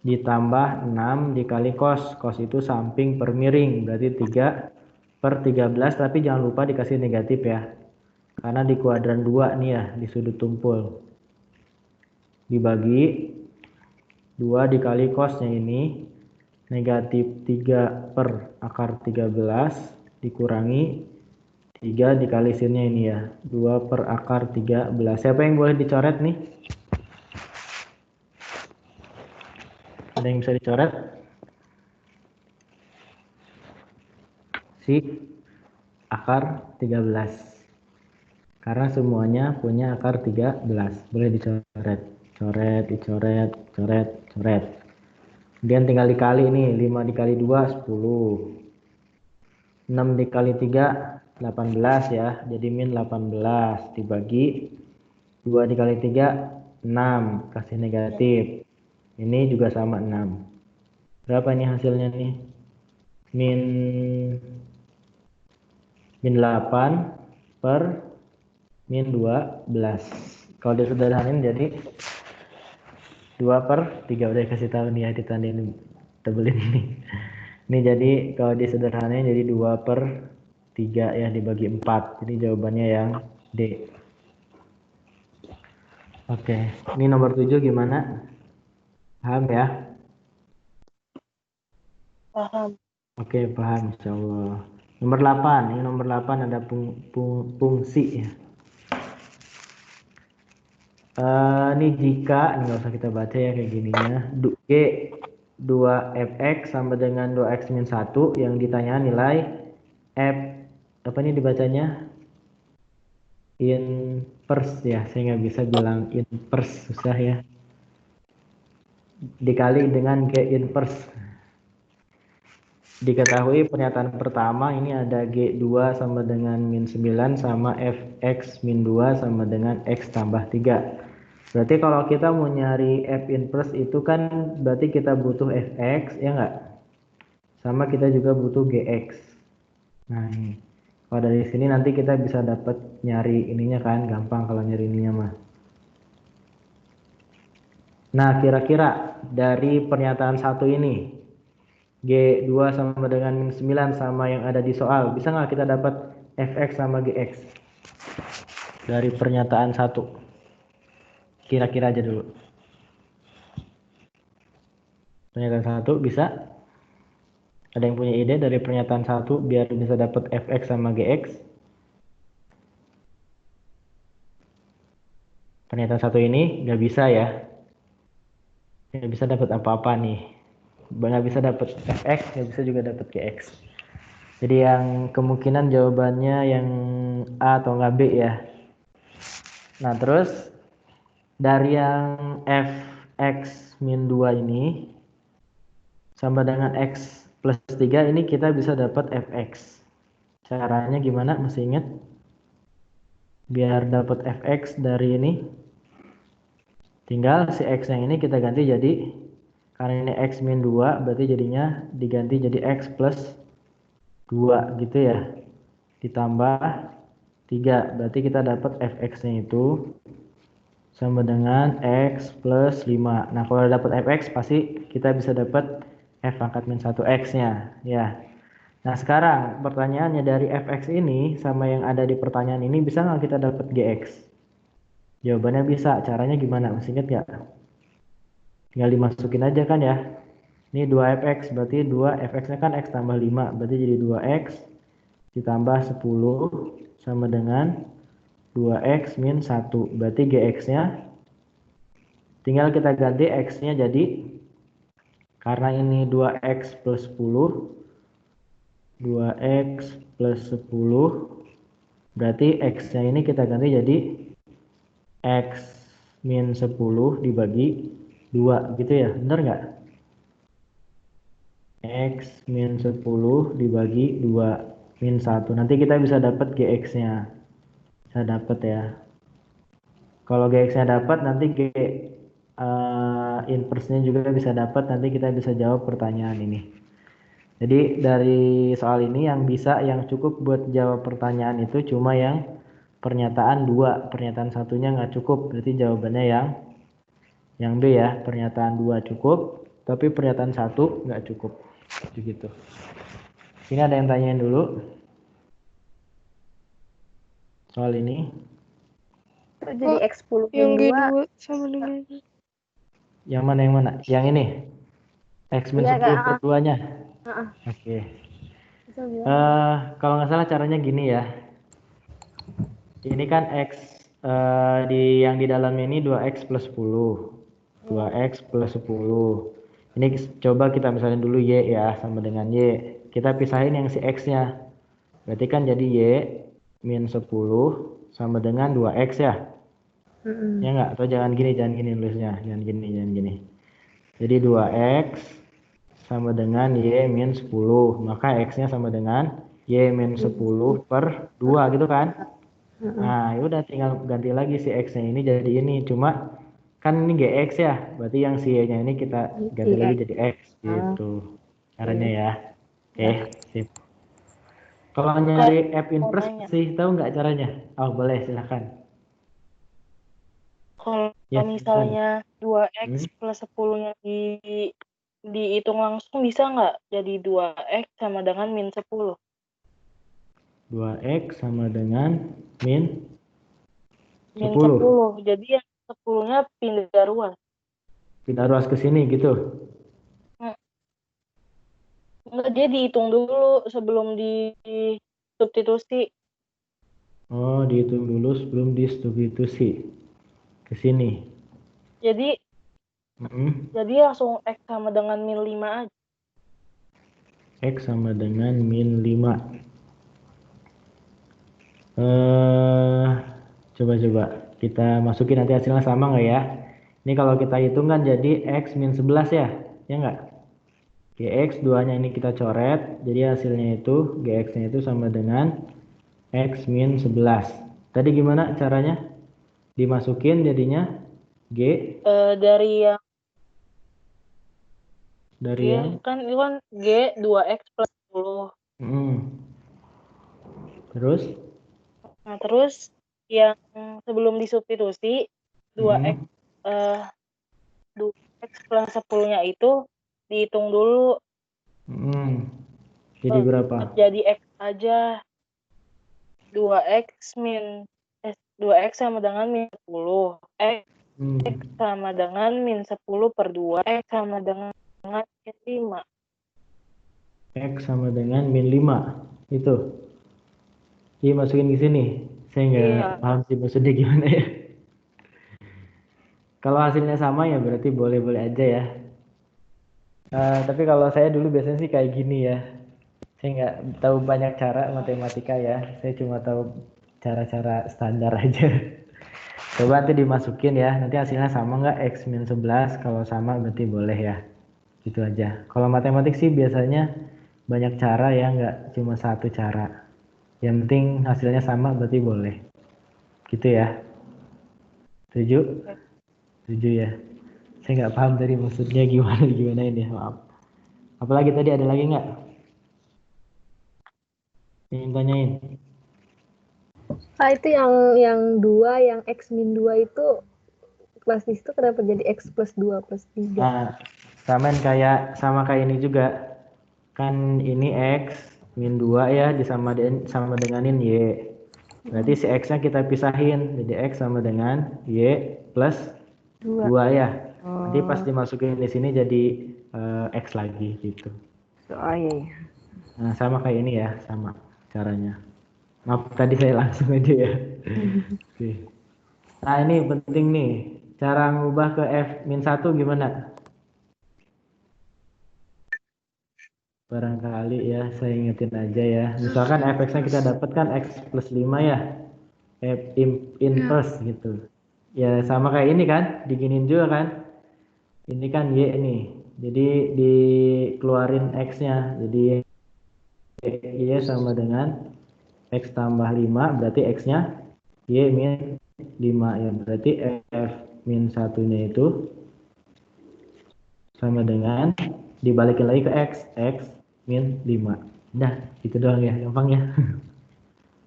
Ditambah 6 dikali cos. Cos itu samping per miring. Berarti 3 per 13. Tapi jangan lupa dikasih negatif ya. Karena di kuadran 2 nih ya. Di sudut tumpul. Dibagi 2 dikali cosnya ini. Negatif 3 per akar 13. Dikurangi 3 dikali sinnya ini ya. 2 per akar 13. Siapa yang boleh dicoret nih? Ada yang bisa dicoret? Si akar 13. Karena semuanya punya akar 13. Boleh dicoret. Coret, dicoret, coret, coret. Kemudian tinggal dikali nih. 5 dikali 2, 10. 6 dikali 3, 18 ya. Jadi min 18. Dibagi 2 dikali 3, 6. Kasih negatif. Ini juga sama 6. Berapa nih hasilnya nih? Min 8 per min 12. Kalau disederhanain jadi 2 per 3. Udah kasih tahu nih ya, ditandain tebelin nih. Ini jadi kalau disederhanain jadi 2 per 3 ya, dibagi 4. Jadi jawabannya yang D. Oke, ini nomor 7 gimana? Paham ya? Paham. Oke, paham insyaallah. Nomor 8, ini nomor 8 ada fungsi ya. Ini jika, ini nggak usah kita baca ya kayak gininya. G 2fx sama dengan 2x min 1 yang ditanya nilai f, apa ini dibacanya? Inverse ya, saya nggak bisa bilang inverse, susah ya. Dikali dengan G inverse. Diketahui pernyataan pertama ini ada G2 sama dengan min 9 sama Fx min 2 sama dengan X tambah 3. Berarti kalau kita mau nyari F inverse itu kan berarti kita butuh Fx, ya nggak? Sama kita juga butuh Gx. Nah ini. Kalau dari sini nanti kita bisa dapat nyari ininya kan, gampang kalau nyari ininya mah. Nah kira-kira dari pernyataan satu ini, G2 sama dengan min 9 sama yang ada di soal. Bisa nggak kita dapat Fx sama Gx? Dari pernyataan satu. Kira-kira aja dulu. Pernyataan satu bisa? Ada yang punya ide dari pernyataan satu biar bisa dapat Fx sama Gx? Pernyataan satu ini nggak bisa ya. Nggak bisa dapat apa-apa nih. Nggak bisa dapat Fx, nggak bisa juga dapat Gx. Jadi yang kemungkinan jawabannya yang A atau nggak B ya. Nah terus dari yang Fx min 2 ini sama dengan X plus 3 ini kita bisa dapat Fx. Caranya gimana? Masih ingat? Biar dapat Fx dari ini, tinggal si X yang ini kita ganti jadi, karena ini X min 2 berarti jadinya diganti jadi X plus 2 gitu ya. Ditambah 3 berarti kita dapat Fx nya itu sama dengan X plus 5. Nah kalau dapat Fx pasti kita bisa dapat F pangkat min 1 X nya ya. Nah sekarang pertanyaannya dari Fx ini sama yang ada di pertanyaan ini bisa nggak kita dapat Gx? Jawabannya bisa. Caranya gimana? Masih ingat nggak? Tinggal dimasukin aja kan ya. Ini 2fx berarti 2fx nya kan x tambah 5 berarti jadi 2x ditambah 10 sama dengan 2x min 1 berarti gx nya tinggal kita ganti x nya jadi, karena ini 2x plus 10, 2x plus 10 berarti x nya ini kita ganti jadi x min 10 dibagi 2 gitu ya, bener nggak? X min 10 dibagi 2 min 1. Nanti kita bisa dapat Gx nya. Bisa dapat ya. Kalau Gx nya dapat nanti inverse nya juga bisa dapat. Nanti kita bisa jawab pertanyaan ini. Jadi dari soal ini yang bisa, yang cukup buat jawab pertanyaan itu cuma yang pernyataan 2. Pernyataan satunya nggak cukup. Berarti jawabannya yang B ya. Pernyataan 2 cukup. Tapi pernyataan 1 nggak cukup. Begitu. Ini ada yang tanyain dulu soal ini. Jadi X10 Yang min 2. G2 sama dengan Yang mana yang mana? Yang ini. X min Iya, 10 per 2-nya. Heeh. Oke. Bisa bilang. Kalau nggak salah caranya gini ya. Ini kan X yang di dalamnya ini 2X plus 10. 2X plus 10. Ini coba kita misalnya dulu Y ya sama dengan Y. Kita pisahin yang si X-nya. Berarti kan jadi Y min 10 sama dengan 2X ya. Ya nggak? Atau jangan gini nulisnya. Jangan gini. Jadi 2X sama dengan Y min 10. Maka X-nya sama dengan Y min 10 per 2 gitu kan. Nah udah tinggal ganti lagi si X-nya ini jadi ini. Cuma kan ini GX ya. Berarti yang si Y-nya ini kita ganti lagi jadi X gitu. Caranya ya. Oke, sip. Kalau nyari F inverse sih tahu nggak caranya? Oh boleh silahkan. Kalau Ya, misalnya 2x plus 10-nya dihitung langsung bisa nggak jadi 2x sama dengan min 10? 2X sama dengan min Min 10. 10. Jadi yang 10-nya pindah ruas. Pindah ruas ke sini gitu. Enggak, dia dihitung dulu sebelum di substitusi. Oh, dihitung dulu sebelum disubstitusi. ke sini. Jadi Mm-mm. jadi langsung X sama dengan min 5 aja. X sama dengan min 5. Coba-coba kita masukin nanti hasilnya sama nggak ya? Ini kalau kita hitung kan jadi X min 11 ya? Ya nggak? GX 2-nya ini kita coret, jadi hasilnya itu GX-nya itu sama dengan X min 11. Tadi gimana caranya? Dimasukin jadinya G Dari yang dari G yang kan itu kan G 2X plus 10. Terus Nah, terus yang sebelum disubstitusi 2X mm, eh 2X plus 10-nya itu dihitung dulu. jadi berapa? Jadi X aja. 2X min 2X sama dengan min 10. X sama dengan min 10 per 2. X sama dengan min 5. X sama dengan min 5 itu. Iya masukin ke sini. Saya nggak Iya. paham sih maksudnya gimana ya. Kalau hasilnya sama ya berarti boleh-boleh aja ya. Tapi kalau saya dulu biasanya sih kayak gini ya. Saya nggak tahu banyak cara matematika ya. Saya cuma tahu cara-cara standar aja. Coba nanti dimasukin ya. Nanti hasilnya sama nggak X min 11? Kalau sama berarti boleh ya. Gitu aja. Kalau matematik sih biasanya banyak cara ya, nggak cuma satu cara. Yang penting hasilnya sama berarti boleh. Gitu ya. Setuju? Setuju ya. Saya nggak paham tadi maksudnya gimana ini. Maaf. Apalagi tadi ada lagi nggak? Ingin tanyain. Itu yang 2, yang X min 2 itu kelas di situ kenapa jadi X plus 2 plus 3? Nah, sama kayak ini juga. Kan ini X min 2 ya sama denganin Y. Berarti si X-nya kita pisahin. Jadi X sama dengan Y plus 2 ya. Nanti pas dimasukin di sini jadi X lagi gitu. Iya. Nah, sama kayak ini ya, sama caranya. Maaf tadi saya langsung aja ya. Oke. Nah, ini penting nih. Cara ngubah ke F-1 gimana? Barangkali ya, saya ingetin aja ya. Misalkan fx-nya kita dapat kan X plus 5 ya. F inverse gitu. Ya sama kayak ini kan, diginin juga kan. Ini kan Y nih. Jadi dikeluarin X-nya. Jadi Y sama dengan X tambah 5, berarti X-nya Y min 5 ya. Berarti F min 1-nya itu sama dengan dibalikin lagi ke X min 5. Udah, gitu doang ya, gampang ya.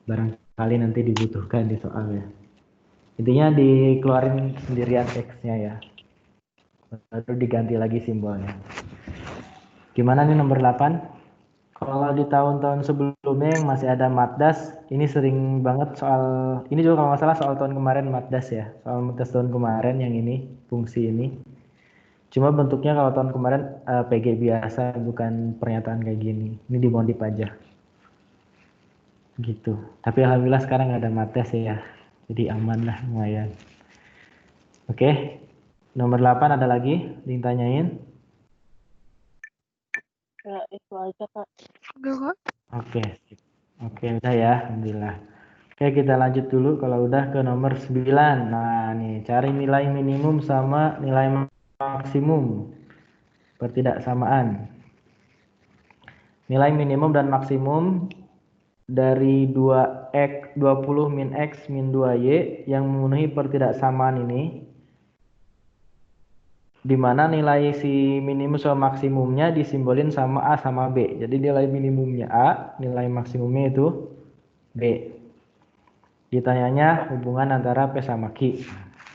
Barangkali nanti dibutuhkan di soal ya. Intinya dikeluarin sendirian X-nya ya. Lalu diganti lagi simbolnya. Gimana nih nomor 8? Kalau di tahun-tahun sebelumnya yang masih ada Matdas, ini sering banget soal, ini juga kalau nggak salah soal tahun kemarin Matdas ya. Soal Matdas tahun kemarin yang ini, fungsi ini. Cuma bentuknya kalau tahun kemarin PG biasa, bukan pernyataan kayak gini. Ini dimodif aja. Gitu. Tapi alhamdulillah sekarang ada Matdas ya. Jadi aman lah lumayan. Oke. Nomor 8 ada lagi ditanyain? Ya, itu aja, Kak. Enggak, Kak. Oke. Oke, udah ya. Alhamdulillah. Oke, kita lanjut dulu kalau udah ke nomor 9. Nah, nih, cari nilai minimum sama nilai maksimum. Pertidaksamaan. Nilai minimum dan maksimum dari 2x 20 min X min 2Y yang memenuhi pertidaksamaan ini, di mana nilai si minimum sama maksimumnya disimbolin sama A sama B. Jadi nilai minimumnya A, nilai maksimumnya itu B. Ditanyanya hubungan antara P sama Q.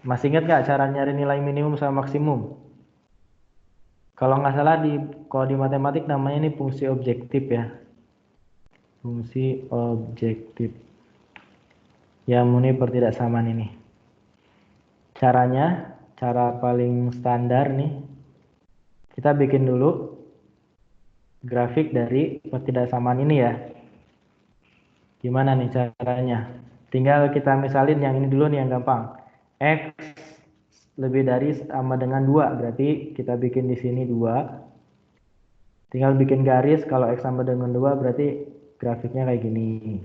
Masih ingat nggak cara nyari nilai minimum sama maksimum? Kalau nggak salah kalau di matematik namanya ini fungsi objektif ya. Fungsi objektif yang memenuhi pertidaksamaan ini. Caranya, cara paling standar nih, kita bikin dulu grafik dari pertidaksamaan ini ya. Gimana nih caranya? Tinggal kita misalin yang ini dulu nih yang gampang. X lebih dari sama dengan 2. Berarti kita bikin di sini 2. Tinggal bikin garis, kalau X sama dengan 2 berarti grafiknya kayak gini.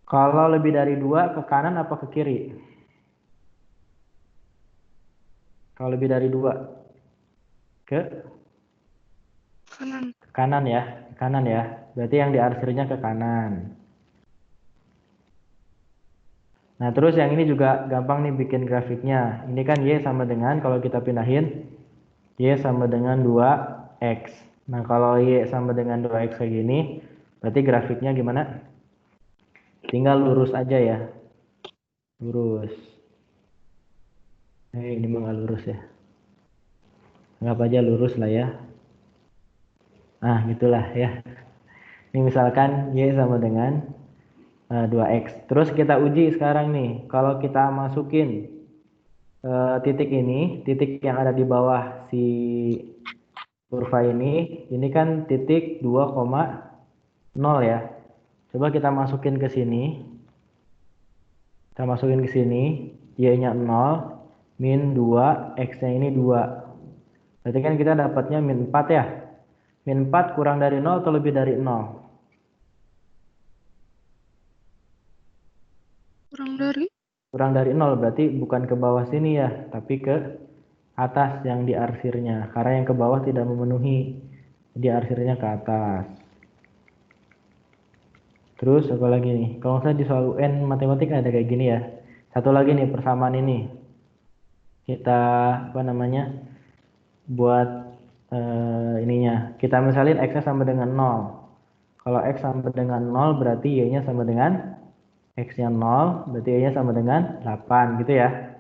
Kalau lebih dari 2 ke kanan apa ke kiri? Kalau lebih dari 2 ke Kanan. kanan ya, kanan ya. Berarti yang diarsirnya ke kanan. Nah, terus yang ini juga gampang nih bikin grafiknya. Ini kan Y sama dengan, kalau kita pindahin, Y sama dengan 2X. Nah, kalau Y sama dengan 2X kayak gini, berarti grafiknya gimana? Tinggal lurus aja ya. Lurus. Ini mah nggak lurus ya. Anggap aja lurus lah ya. Nah, gitulah ya. Ini misalkan Y sama dengan 2X. Terus kita uji sekarang nih. Kalau kita masukin titik ini, titik yang ada di bawah si kurva ini kan titik 2,0 ya. Coba kita masukin ke sini. Kita masukin ke sini, Y-nya 0, min 2, X-nya ini 2. Berarti kan kita dapatnya min 4 ya. Min 4 kurang dari 0 atau lebih dari 0? Kurang dari. 0 berarti bukan ke bawah sini ya, tapi ke atas yang diarsirnya. Karena yang ke bawah tidak memenuhi. Jadi arsirnya ke atas. Terus apa lagi nih? Kalau saya di soal UN matematik ada kayak gini ya. Satu lagi nih persamaan ini. Kita apa namanya? Buat ininya. Kita misalin X-nya sama dengan 0. Kalau X sama dengan 0 berarti Y-nya sama dengan X-nya 0, berarti Y-nya sama dengan 8 gitu ya.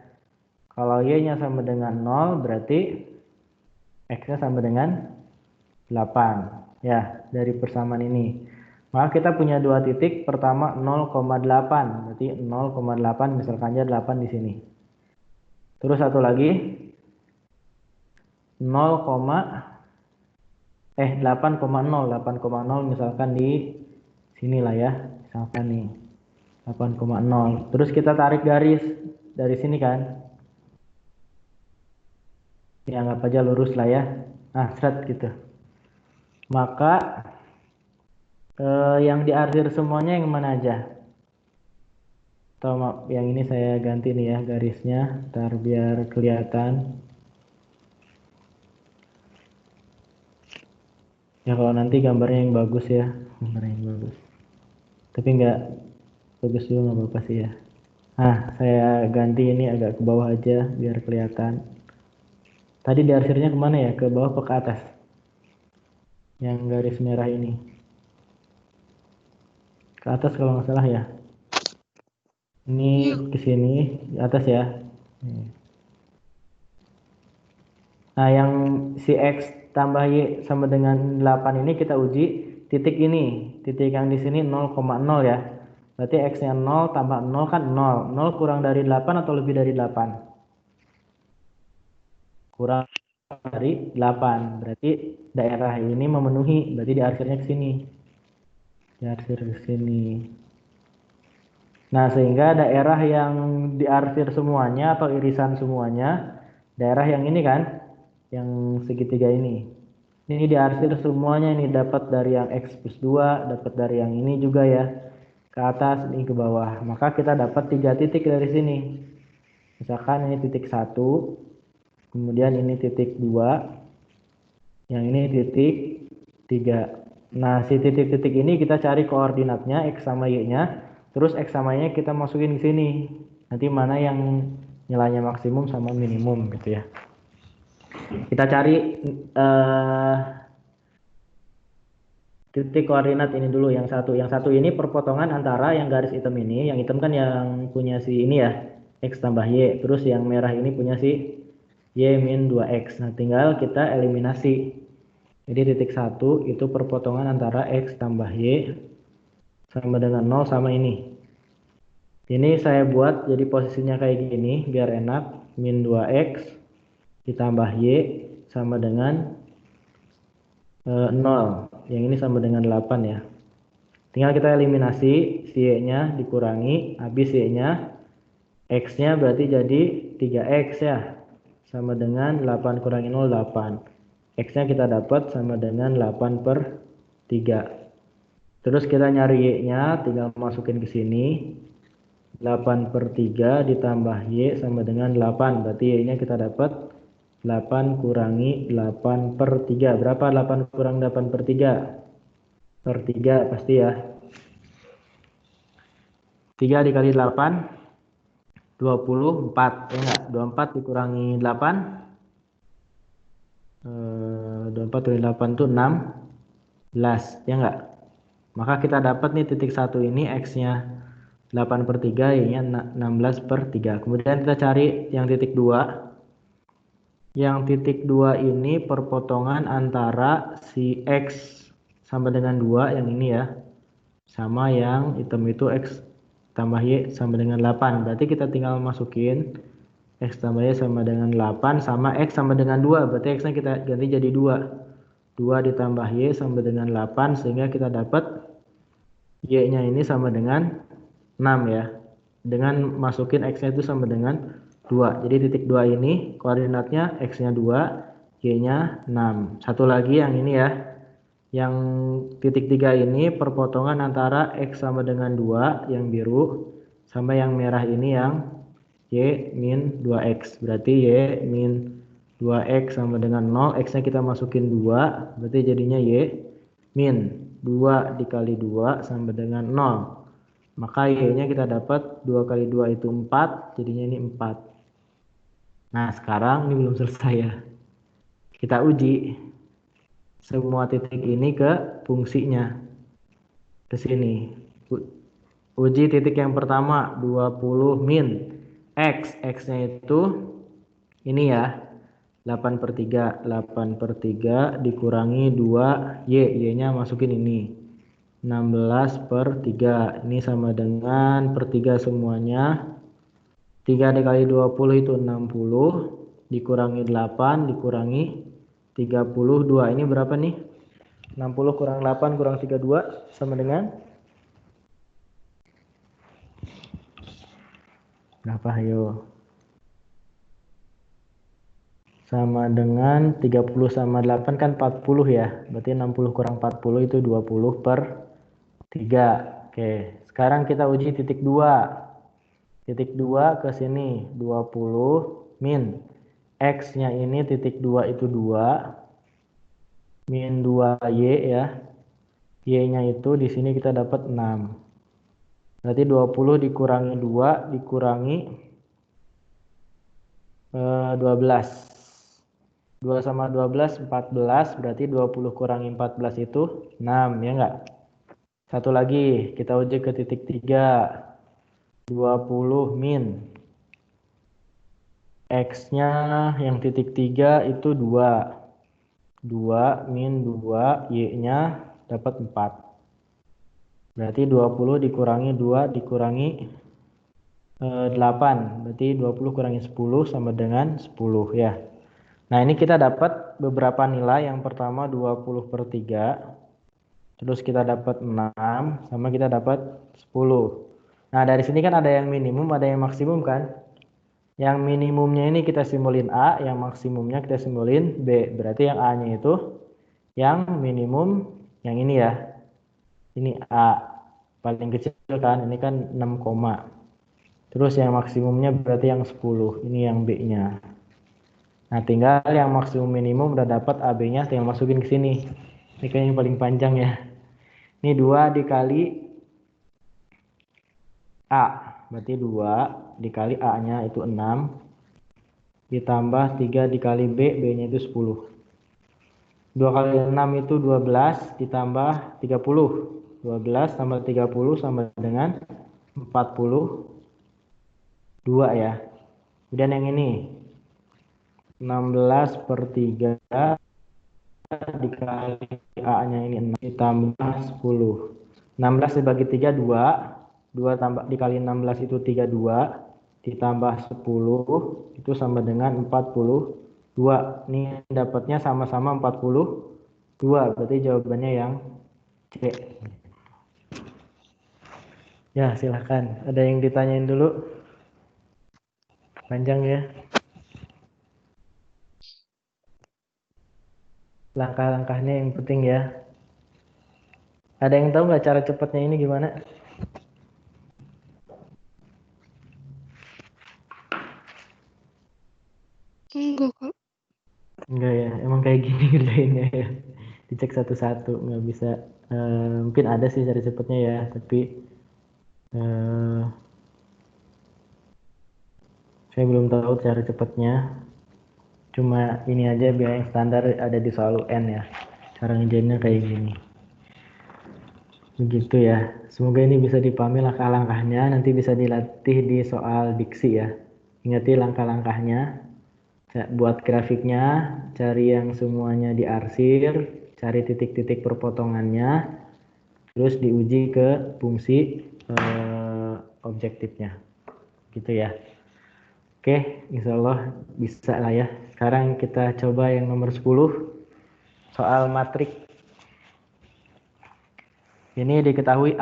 Kalau Y-nya sama dengan 0 berarti X-nya sama dengan 8 ya, dari persamaan ini. Maka kita punya dua titik, pertama 0,8, berarti 0,8 misalkan aja 8 di sini. Terus satu lagi 8,0 misalkan di sini lah ya, misalkan nih 8,0. Terus kita tarik garis dari sini kan, ya anggap aja lurus lah ya. Nah, seret gitu. Maka yang diarsir semuanya yang mana aja? Atau yang ini saya ganti nih ya garisnya, ntar biar kelihatan. Ya kalau nanti gambarnya yang bagus ya, gambarnya yang bagus. Tapi nggak bagus juga nggak apa-apa sih ya. Nah, saya ganti ini agak ke bawah aja biar kelihatan. Tadi diarsirnya kemana ya? Ke bawah apa ke atas? Yang garis merah ini. Ke atas kalau nggak salah ya. Ini ke sini, di atas ya. Nah, yang si X tambah Y sama dengan 8 ini kita uji titik ini. Titik yang di sini 0,0 ya. Berarti X-nya 0 tambah 0 kan 0. 0 kurang dari 8 atau lebih dari 8? Kurang dari 8. Berarti daerah ini memenuhi. Berarti diarsirnya ke sini. Diarsir ke sini. Nah, sehingga daerah yang diarsir semuanya atau irisan semuanya, daerah yang ini kan, yang segitiga ini. Ini diarsir semuanya, ini dapat dari yang X plus 2, dapat dari yang ini juga ya. Ke atas, ini ke bawah. Maka kita dapat 3 titik dari sini. Misalkan ini titik 1, kemudian ini titik 2, yang ini titik 3. Nah, si titik-titik ini kita cari koordinatnya, X sama Y-nya. Terus X sama Y-nya kita masukin ke sini. Nanti mana yang nilainya maksimum sama minimum gitu ya. Kita cari titik koordinat ini dulu yang satu. Yang satu ini perpotongan antara yang garis hitam ini. Yang hitam kan yang punya si ini ya, X tambah Y. Terus yang merah ini punya si Y min 2X. Nah, tinggal kita eliminasi. Jadi titik 1 itu perpotongan antara X tambah Y sama dengan 0 sama ini. Ini saya buat jadi posisinya kayak gini biar enak. Min 2X ditambah Y sama dengan 0. Yang ini sama dengan 8 ya. Tinggal kita eliminasi si Y-nya dikurangi, habis Y-nya X-nya berarti jadi 3X ya. Sama dengan 8 kurangi 0, 8. X-nya kita dapat sama dengan 8 per 3. Terus kita nyari Y-nya, tinggal masukin ke sini. 8 per 3 ditambah Y sama dengan 8. Berarti Y-nya kita dapat 8 kurangi 8 per 3. Berapa 8 kurang 8 per 3? Per 3 pasti ya. 3 dikali 8, 24. Ya enggak? 24 dikurangi 8. 24 kurangi 8 itu 16. Ya enggak? Maka kita dapat nih titik 1 ini X-nya 8 per 3, Y-nya 16 per 3. Kemudian kita cari yang titik 2. Yang titik 2 ini perpotongan antara si X sama dengan 2 yang ini ya. Sama yang hitam itu X tambah Y sama dengan 8. Berarti kita tinggal masukin X tambah Y sama dengan 8 sama X sama dengan 2. Berarti X-nya kita ganti jadi 2. 2 ditambah Y sama dengan 8 sehingga kita dapat Y-nya ini sama dengan 6 ya. Dengan masukin X-nya itu sama dengan 2. Jadi titik 2 ini koordinatnya X-nya 2, Y-nya 6. Satu lagi yang ini ya. Yang titik 3 ini perpotongan antara X sama dengan 2 yang biru sama yang merah ini yang Y min 2X. Berarti Y min 2X sama dengan 0. X-nya kita masukin 2. Berarti jadinya Y min 2 dikali 2 sama dengan 0. Maka Y-nya kita dapat 2 kali 2 itu 4. Jadinya ini 4. Nah sekarang ini belum selesai ya. Kita uji semua titik ini ke fungsinya. Ke sini. Uji titik yang pertama 20 min X. X-nya itu ini ya. 8 per 3. 8 per 3 dikurangi 2 Y. Y-nya masukin ini. 16 per 3. Ini sama dengan per 3 semuanya. 3 dikali 20 itu 60. Dikurangi 8. Dikurangi 32. Ini berapa nih? 60 kurang 8 kurang 32 sama dengan berapa? Ayo. Sama dengan 30 sama 8 kan 40 ya. Berarti 60 kurang 40 itu 20 per 3. Oke. Sekarang kita uji titik 2. Titik 2 ke sini 20 min X-nya ini titik 2 itu 2 min 2Y ya. Y-nya itu di sini kita dapat 6. Berarti 20 dikurangi 2 dikurangi 12. 2 sama 12 14. Berarti 20 kurangi 14 itu 6 ya enggak? Satu lagi kita uji ke titik 3. 20 min X-nya yang titik 3 itu 2. 2 min 2 Y-nya dapat 4. Berarti 20 dikurangi 2 dikurangi 8. Berarti 20 kurangi 10 sama dengan 10 ya. Nah ini kita dapat beberapa nilai. Yang pertama 20 per 3. Terus kita dapat 6 sama kita dapat 10. Nah dari sini kan ada yang minimum ada yang maksimum kan. Yang minimumnya ini kita simbolin A, yang maksimumnya kita simbolin B. Berarti yang A-nya itu yang minimum yang ini ya. Ini A. Paling kecil kan, ini kan 6, terus yang maksimumnya berarti yang 10. Ini yang B-nya. Nah, tinggal yang maksimum minimum udah dapat AB-nya, tinggal masukin ke sini. Ini kayaknya yang paling panjang ya. Ini 2 dikali A. Berarti 2 dikali A-nya itu 6. Ditambah 3 dikali B. B-nya itu 10. 2 kali 6 itu 12. Ditambah 30. 12 tambah 30 sama dengan 42 ya. Kemudian yang ini. 16 per 3 dikali A-nya ini 6. Ditambah 10. 16 dibagi 3, 2. 2 tambah dikali 16 itu 32 ditambah 10 itu sama dengan 42. Ini dapatnya sama-sama 42. Berarti jawabannya yang C. Ya, silahkan. Ada yang ditanyain dulu? Panjang ya. Langkah-langkahnya yang penting ya. Ada yang tahu nggak cara cepatnya ini gimana? Enggak, Kak. Enggak ya, emang kayak gini ngerjainnya ya. Dicek satu-satu, nggak bisa. Mungkin ada sih cara cepatnya ya, tapi eh, saya belum tahu cara cepatnya. Cuma ini aja biar yang standar ada di soal UN ya. Cara ngerjainnya kayak gini. Begitu ya. Semoga ini bisa dipahami langkah-langkahnya. Nanti bisa dilatih di soal diksi ya. Ingati langkah-langkahnya. Buat grafiknya, cari yang semuanya diarsir, cari titik-titik perpotongannya, terus diuji ke fungsi objektifnya. Gitu ya. Oke, insya Allah bisa lah ya. Sekarang kita coba yang nomor 10, soal matrik. Ini diketahui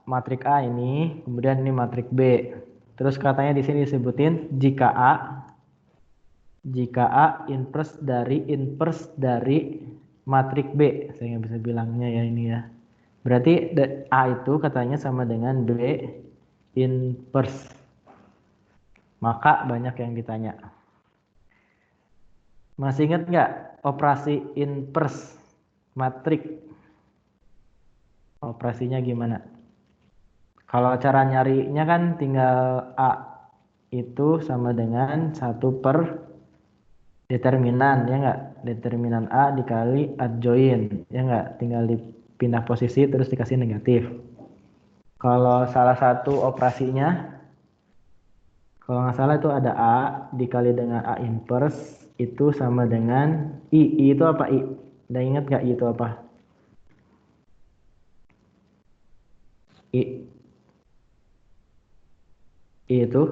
matrik A ini, kemudian ini matrik B. Terus katanya di sini disebutin jika A inverse dari matrik B. Saya nggak bisa bilangnya ya ini ya. Berarti A itu katanya sama dengan B inverse. Maka banyak yang ditanya. Masih ingat nggak operasi inverse matrik? Operasinya gimana? Kalau cara nyarinya kan tinggal A itu sama dengan 1 per determinan, ya nggak? Determinan A dikali adjoin, ya nggak? Tinggal dipindah posisi terus dikasih negatif. Kalau salah satu operasinya, kalau nggak salah itu ada A dikali dengan A inverse, itu sama dengan I. I itu apa I? Udah ingat nggak I itu apa? I itu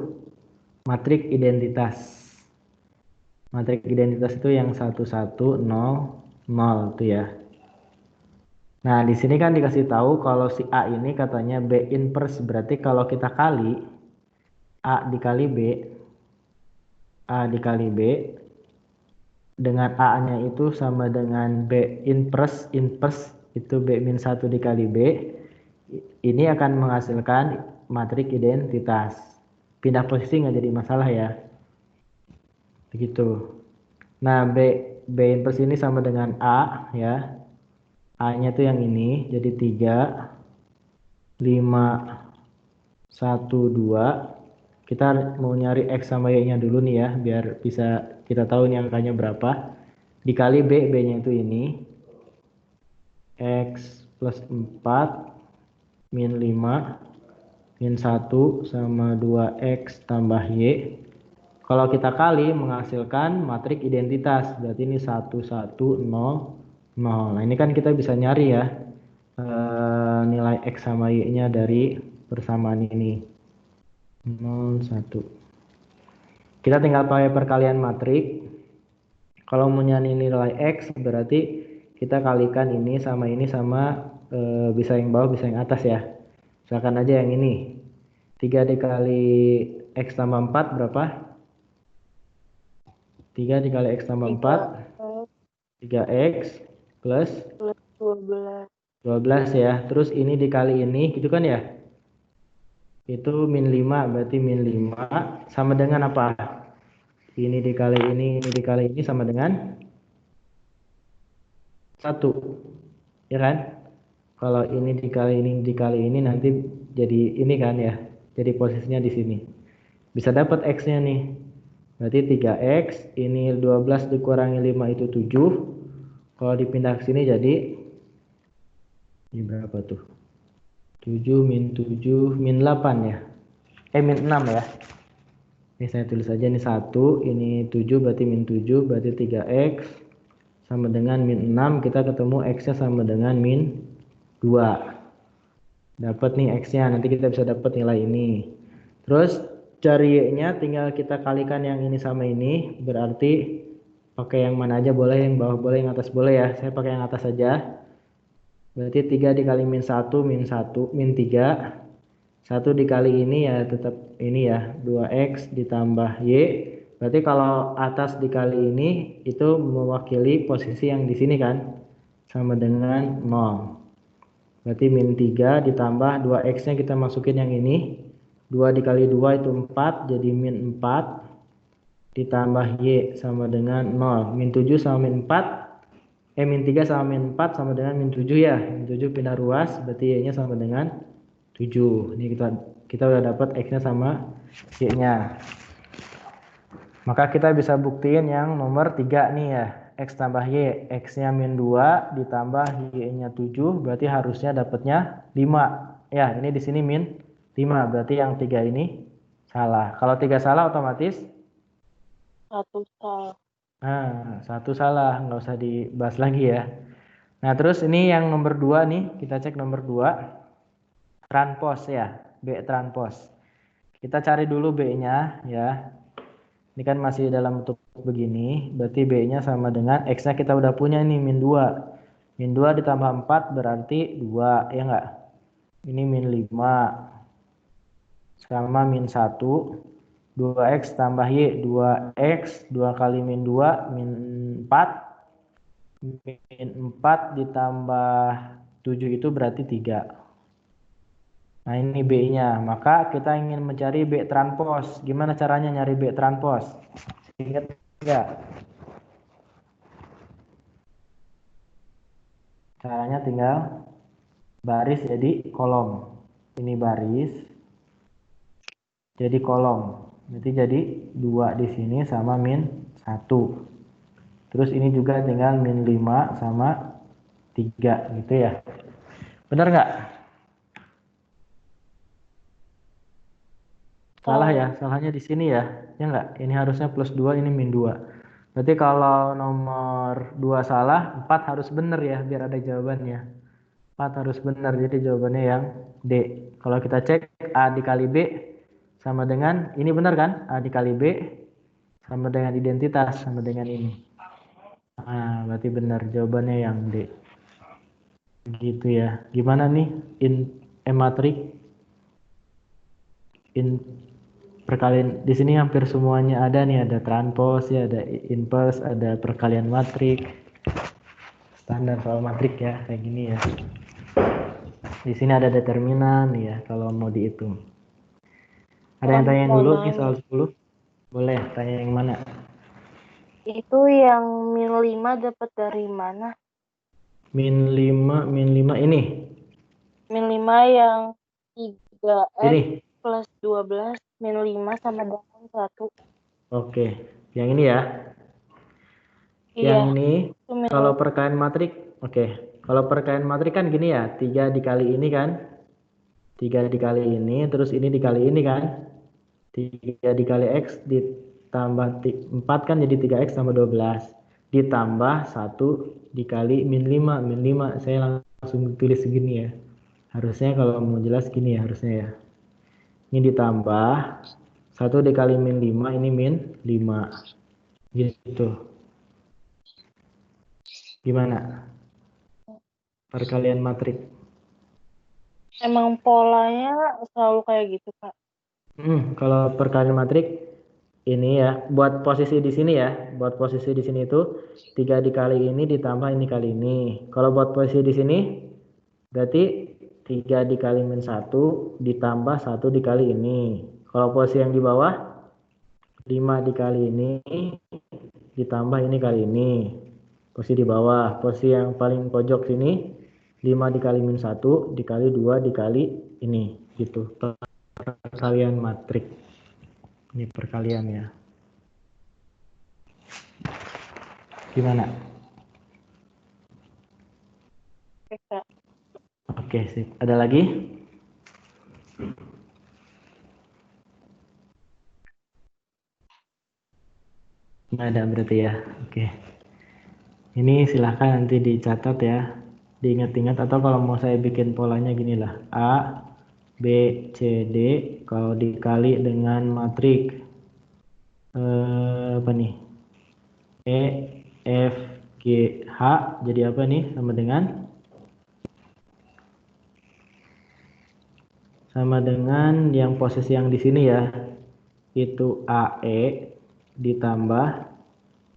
matrik identitas. Matrik identitas itu yang 1 1 0 0 itu ya. Nah, di sini kan dikasih tahu kalau si A ini katanya B inverse, berarti kalau kita kali A dikali B dengan A-nya itu sama dengan B inverse itu B min 1 dikali B, ini akan menghasilkan matrik identitas. Pindah posisi nggak jadi masalah ya. Begitu. Nah, B inverse ini sama dengan A ya. A-nya itu yang ini, jadi 3, 5, 1, 2. Kita mau nyari X sama Y-nya dulu nih ya, biar bisa kita tahu nih angkanya berapa. Dikali B-nya itu ini. X plus 4, min 5, min 1 sama 2X tambah Y. Kalau kita kali menghasilkan matrik identitas, berarti ini 1, 1, 0, 0. Nah, ini kan kita bisa nyari ya nilai X sama Y-nya dari persamaan ini. 0, 1. Kita tinggal pakai perkalian matrik. Kalau mau nyari nilai X berarti kita kalikan ini sama bisa yang bawah bisa yang atas ya. Misalkan aja yang ini. 3 dikali X tambah 4 berapa? 3 dikali X tambah 4. 3X plus 12 ya. Terus ini dikali ini gitu kan ya. Itu min 5 berarti min 5 sama dengan apa? Ini dikali ini sama dengan 1. Ya kan? Kalau ini dikali ini nanti jadi ini kan ya. Jadi posisinya di sini. Bisa dapat X-nya nih. Berarti 3X, ini 12 dikurangi 5 itu 7. Kalau dipindah ke sini jadi ini berapa tuh? 7 min 7 min 8 ya. Min 6 ya. Ini saya tulis aja ini 1, ini 7 berarti min 7 berarti 3X sama dengan min 6, kita ketemu X-nya sama dengan min 2. Dapat nih X-nya, nanti kita bisa dapat nilai ini. Terus cari Y-nya tinggal kita kalikan yang ini sama ini, berarti pakai yang mana aja boleh, yang bawah boleh, yang atas boleh ya. Saya pakai yang atas saja. Berarti 3 dikali min 1, min 1, min 3. 1 dikali ini ya tetap ini ya, 2x ditambah y. Berarti kalau atas dikali ini itu mewakili posisi yang di sini kan, sama dengan 0. Berarti min 3 ditambah 2x-nya kita masukin yang ini. 2 dikali 2 itu 4, jadi min 4. Ditambah y sama dengan 0. Min 7 sama min 4. Min 3 sama min 4 sama dengan min 7 ya. Min 7 pindah ruas, berarti y-nya sama dengan 7. Ini kita udah dapat x-nya sama y-nya. Maka kita bisa buktiin yang nomor 3 nih ya. X tambah Y. X-nya min 2 ditambah Y-nya 7. Berarti harusnya dapatnya 5. Ya, ini di sini min 5. Berarti yang 3 ini salah. Kalau 3 salah otomatis 1 salah. Nah, 1 salah. Nggak usah dibahas lagi ya. Nah, terus ini yang nomor 2 nih. Kita cek nomor 2. Transpos ya. B transpos. Kita cari dulu B-nya ya. Ini kan masih dalam bentuk begini, berarti B-nya sama dengan X-nya kita udah punya nih, min 2. Min 2 ditambah 4 berarti 2, ya enggak? Ini min 5. Sama min 1. 2X tambah Y, 2X, 2 kali min 2, min 4. Min 4 ditambah 7 itu berarti 3. Nah ini B-nya, maka kita ingin mencari B transpos. Gimana caranya nyari B transpos? Ingat nggak? Caranya tinggal baris jadi kolom. Ini baris jadi kolom. Berarti jadi 2 di sini sama min 1. Terus ini juga tinggal min 5 sama 3 gitu ya. Benar nggak? Salah ya, salahnya di sini ya. Ya enggak? Ini harusnya plus 2, ini min 2. Berarti kalau nomor 2 salah, 4 harus benar ya, biar ada jawabannya. 4 harus benar, jadi jawabannya yang D. Kalau kita cek A dikali B sama dengan, ini benar kan? A dikali B sama dengan identitas, sama dengan ini. Nah, berarti benar, jawabannya yang D. Gitu ya. Gimana nih matrik? Perkalian di sini hampir semuanya ada nih, ada transpos ya, ada inverse, ada perkalian matrik. Standar soal matrik ya, kayak gini ya. Di sini ada determinan ya kalau mau dihitung. Ada yang tanyain dulu nih soal 10? Boleh, tanya yang mana? Itu yang min 5 dapat dari mana? Min 5 ini. Min 5 yang 3x Ini. plus 12 min 5 sama dengan 1. Oke, yang ini ya. Iya. Yang ini kalau perkalian matrik, oke. Kalau perkalian matrik kan gini ya, 3 dikali ini kan. 3 dikali ini, terus ini dikali ini kan. 3 dikali X ditambah 4 kan jadi 3X tambah 12. Ditambah 1 dikali min 5. Min 5 saya langsung tulis segini ya. Harusnya kalau mau jelas gini ya harusnya ya. Ini ditambah 1 dikali min 5, ini min 5. Gitu. Gimana? Perkalian matrik. Emang polanya selalu kayak gitu, Kak? Kalau perkalian matrik ini ya, buat posisi di sini ya. Buat posisi di sini itu 3 dikali ini ditambah ini kali ini. Kalau buat posisi di sini berarti 3 dikali min 1 ditambah 1 dikali ini. Kalau posisi yang di bawah 5 dikali ini ditambah ini kali ini. Posisi di bawah. Posisi yang paling pojok sini 5 dikali min 1 dikali 2 dikali ini. Gitu. Perkalian matrik. Ini perkalian ya. Gimana? Oke, sip. Ada lagi? Nggak ada berarti ya. Oke. Ini silahkan nanti dicatat ya. Diingat-ingat atau kalau mau saya bikin polanya gini lah. A, B, C, D. Kalau dikali dengan matrik. Apa nih? E, F, G, H. Jadi apa nih? Sama sama dengan yang posisi yang di sini ya, itu AE ditambah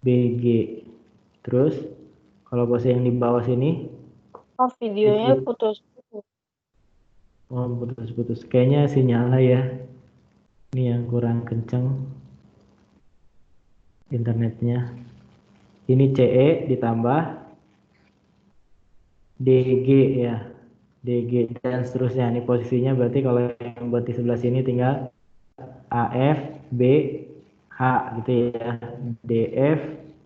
BG. Terus kalau posisi yang di bawah sini Oh, videonya itu putus. putus-putus. Kayaknya sinyalnya ya. Ini yang kurang kenceng internetnya. Ini CE ditambah DG ya. DG dan seterusnya. Ini posisinya berarti kalau yang buat di sebelah sini tinggal AF, B, H gitu ya. DF,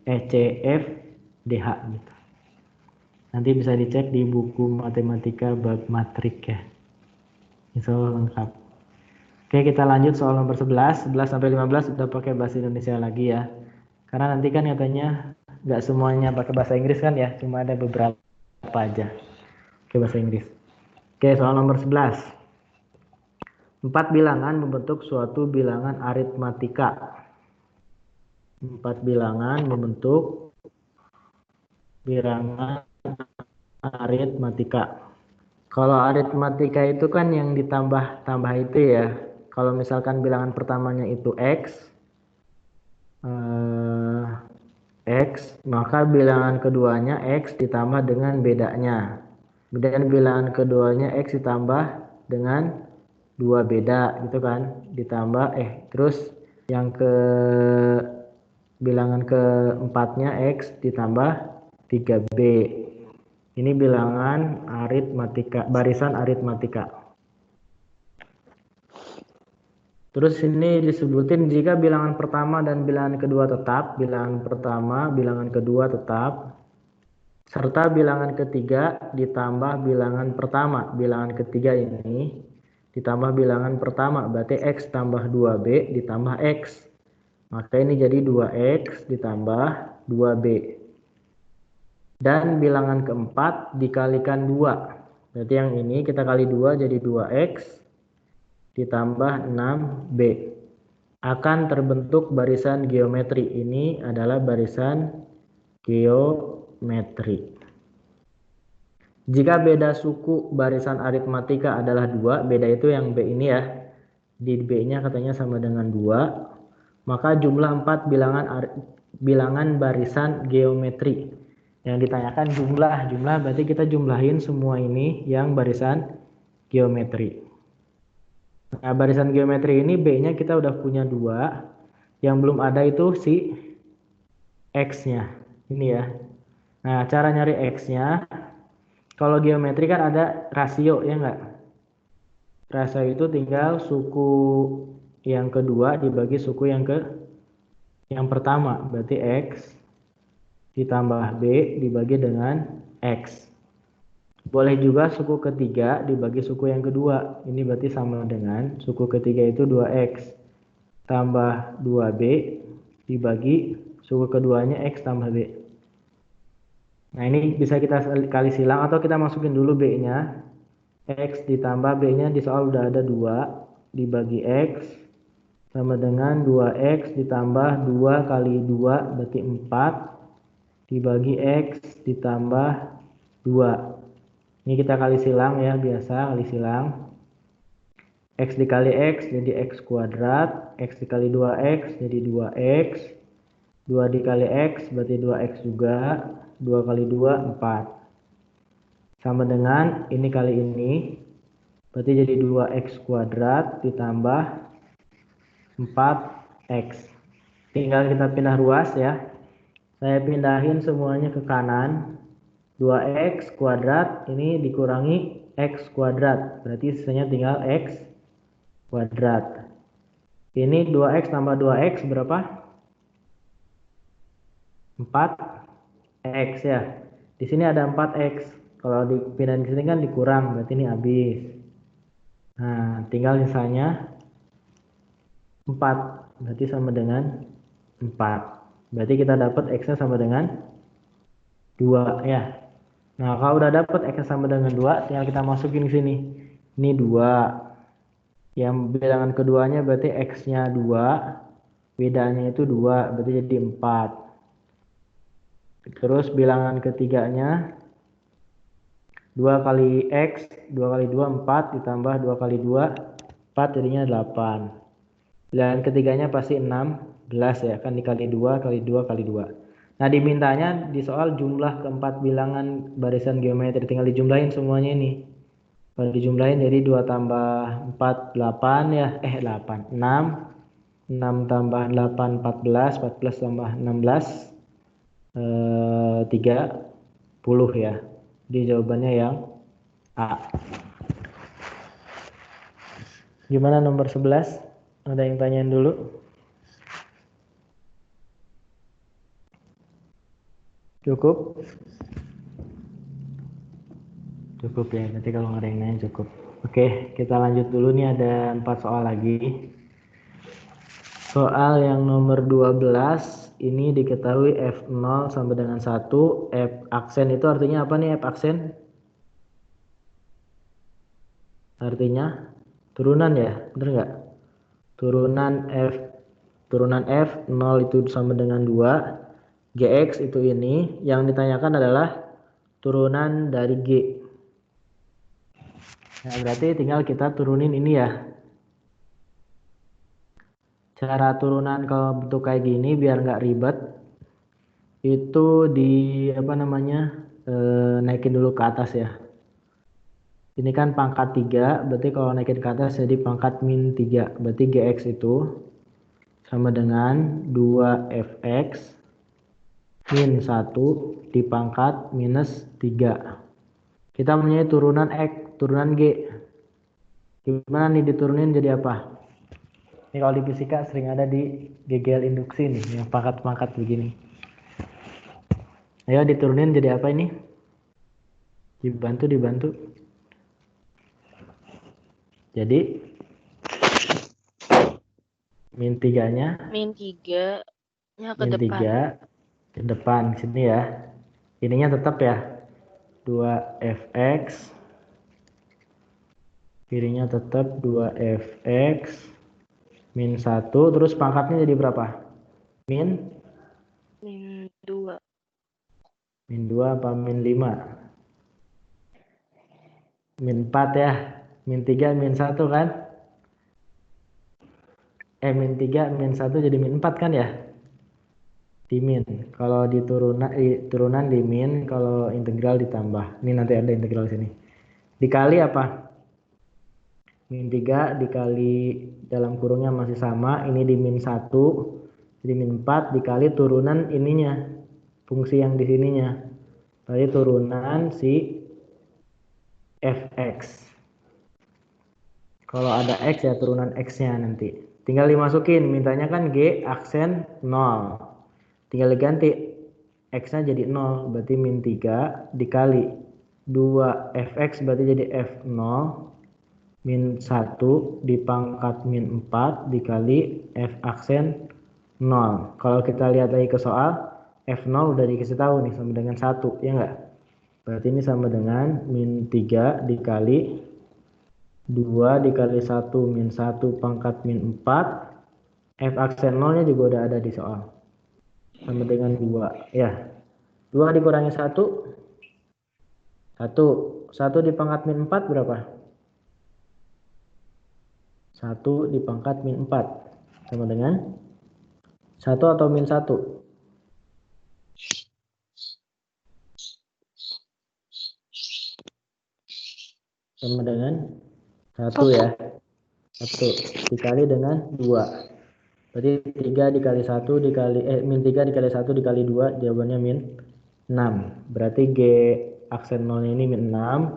CF, DH gitu. Nanti bisa dicek di buku matematika bab matrik ya. Insya Allah lengkap. Oke, kita lanjut soal nomor 11. 11 sampai 15 udah pakai bahasa Indonesia lagi ya. Karena nanti kan katanya nggak semuanya pakai bahasa Inggris kan ya, cuma ada beberapa aja. Oke, bahasa Inggris. Oke, soal nomor 11. 4 bilangan membentuk suatu bilangan aritmatika. 4 bilangan membentuk bilangan aritmatika. Kalau aritmatika itu kan yang ditambah-tambah itu ya. Kalau misalkan bilangan pertamanya itu X, maka bilangan keduanya X ditambah dengan bedanya. Dan bilangan keduanya X ditambah dengan 2 beda gitu kan. Ditambah, terus yang ke bilangan keempatnya X ditambah 3B. Ini bilangan aritmatika, barisan aritmatika. Terus ini disebutin jika bilangan pertama dan bilangan kedua tetap, bilangan pertama, bilangan kedua tetap, serta bilangan ketiga ditambah bilangan pertama. Bilangan ketiga ini ditambah bilangan pertama, berarti X tambah 2B ditambah X. Maka ini jadi 2X ditambah 2B. Dan bilangan keempat dikalikan 2. Berarti yang ini kita kali 2 jadi 2X ditambah 6B. Akan terbentuk barisan geometri. Ini adalah barisan geometri. Jika beda suku barisan aritmatika adalah 2, beda itu yang B ini ya. Di B-nya katanya sama dengan 2, maka jumlah 4 bilangan barisan geometri. Yang ditanyakan jumlah berarti kita jumlahin semua ini yang barisan geometri. Nah, barisan geometri ini B-nya kita udah punya 2, yang belum ada itu si X-nya. Ini ya. Nah, cara nyari X-nya, kalau geometri kan ada rasio ya enggak? Rasio itu tinggal suku yang kedua dibagi suku yang pertama, berarti X ditambah B dibagi dengan X. Boleh juga suku ketiga dibagi suku yang kedua. Ini berarti sama dengan suku ketiga itu 2X tambah 2B dibagi suku keduanya X tambah B. Nah, ini bisa kita kali silang atau kita masukin dulu B-nya. X ditambah B-nya di soal udah ada 2 dibagi X sama dengan 2X ditambah 2 kali 2 berarti 4 dibagi X ditambah 2. Ini kita kali silang ya, biasa kali silang. X dikali X jadi X kuadrat, X dikali 2X jadi 2X, 2 dikali X berarti 2X juga, 2 kali 2 4. Sama dengan ini kali ini, berarti jadi 2X kuadrat ditambah 4X. Tinggal kita pindah ruas ya. Saya pindahin semuanya ke kanan. 2X kuadrat ini dikurangi X kuadrat. Berarti sisanya tinggal X kuadrat. Ini 2X tambah 2X berapa? 4X ya. Di sini ada 4X. Kalau dipindahin ke sini kan dikurang. Berarti ini habis. Nah, tinggal sisanya 4. Berarti sama dengan 4. Berarti kita dapat X-nya sama dengan 2 ya. Nah, kalau udah dapat X-nya sama dengan 2, tinggal kita masukin ke sini. Ini 2. Yang bilangan keduanya berarti X-nya 2. Bedanya itu 2, berarti jadi 4. Terus bilangan ketiganya 2 kali X, 2 kali 2, 4, ditambah 2 kali 2, 4, jadinya 8. Bilangan ketiganya pasti 16 ya, kan dikali 2, kali 2, kali 2. Nah, dimintanya di soal jumlah keempat bilangan barisan geometri, tinggal dijumlahin semuanya ini. Kalau dijumlahin jadi 2 tambah 4, 8 ya, 8, 6. 6 tambah 8, 14, 14 tambah 16, 30 ya. Jadi jawabannya yang A. Gimana nomor 11? Ada yang tanyain dulu? Cukup? Cukup ya, nanti kalau nggak ada yang nanya cukup. Oke, kita lanjut dulu nih, ada 4 soal lagi. Soal yang nomor 12, ini diketahui F0 sama dengan 1, F aksen itu artinya apa nih F aksen? Artinya turunan ya, bener nggak? Turunan F 0 itu sama dengan 2, Gx itu ini, yang ditanyakan adalah turunan dari G. Nah, berarti tinggal kita turunin ini ya. Cara turunan kalau bentuk kayak gini biar nggak ribet, itu naikin dulu ke atas ya. Ini kan pangkat 3, berarti kalau naikin ke atas jadi pangkat min 3. Berarti Gx itu sama dengan 2Fx min 1 dipangkat minus 3. Kita punya turunan X, turunan G. Gimana nih diturunin jadi apa? Ini kalau di fisika sering ada di GGL induksi nih, yang pangkat-pangkat begini. Ayo diturunin jadi apa ini? Dibantu. Jadi min 3-nya Min 3-nya ke min depan. 3 ke depan sini ya. Ininya tetap ya. 2Fx kirinya tetap 2Fx min 1, terus pangkatnya jadi berapa? Min 2. min 2 apa min 5? Min 4 ya. Min 3 min 1 kan? Min 3 min 1 jadi min 4 kan ya? Di min. Kalau di turunan di min, kalau integral ditambah. Ini nanti ada integral sini. Dikali apa? Min 3 dikali dalam kurungnya masih sama, ini di min 1, jadi min 4 dikali turunan ininya, fungsi yang di sininya. Tadi turunan si Fx. Kalau ada X ya turunan X-nya nanti. Tinggal dimasukin, mintanya kan G aksen 0. Tinggal diganti X-nya jadi 0, berarti min 3 dikali 2Fx berarti jadi F0 min 1 dipangkat min 4 dikali F aksen 0. Kalau kita lihat lagi ke soal, F0 udah dikasih tahu nih sama dengan 1, ya enggak? Berarti ini sama dengan min 3 dikali 2 dikali 1 min 1 pangkat min 4. F aksen 0 nya juga udah ada di soal. Sama dengan 2. Ya. 2 dikurangi 1. 1 dipangkat min 4 berapa? 1 dipangkat min 4. Sama dengan 1 atau min 1? Sama dengan 1 ya. 1 dikali dengan 2. Berarti 3 dikali 1 dikali min 3 dikali 1 dikali 2 jawabannya min 6. Berarti G aksen 0 ini min 6.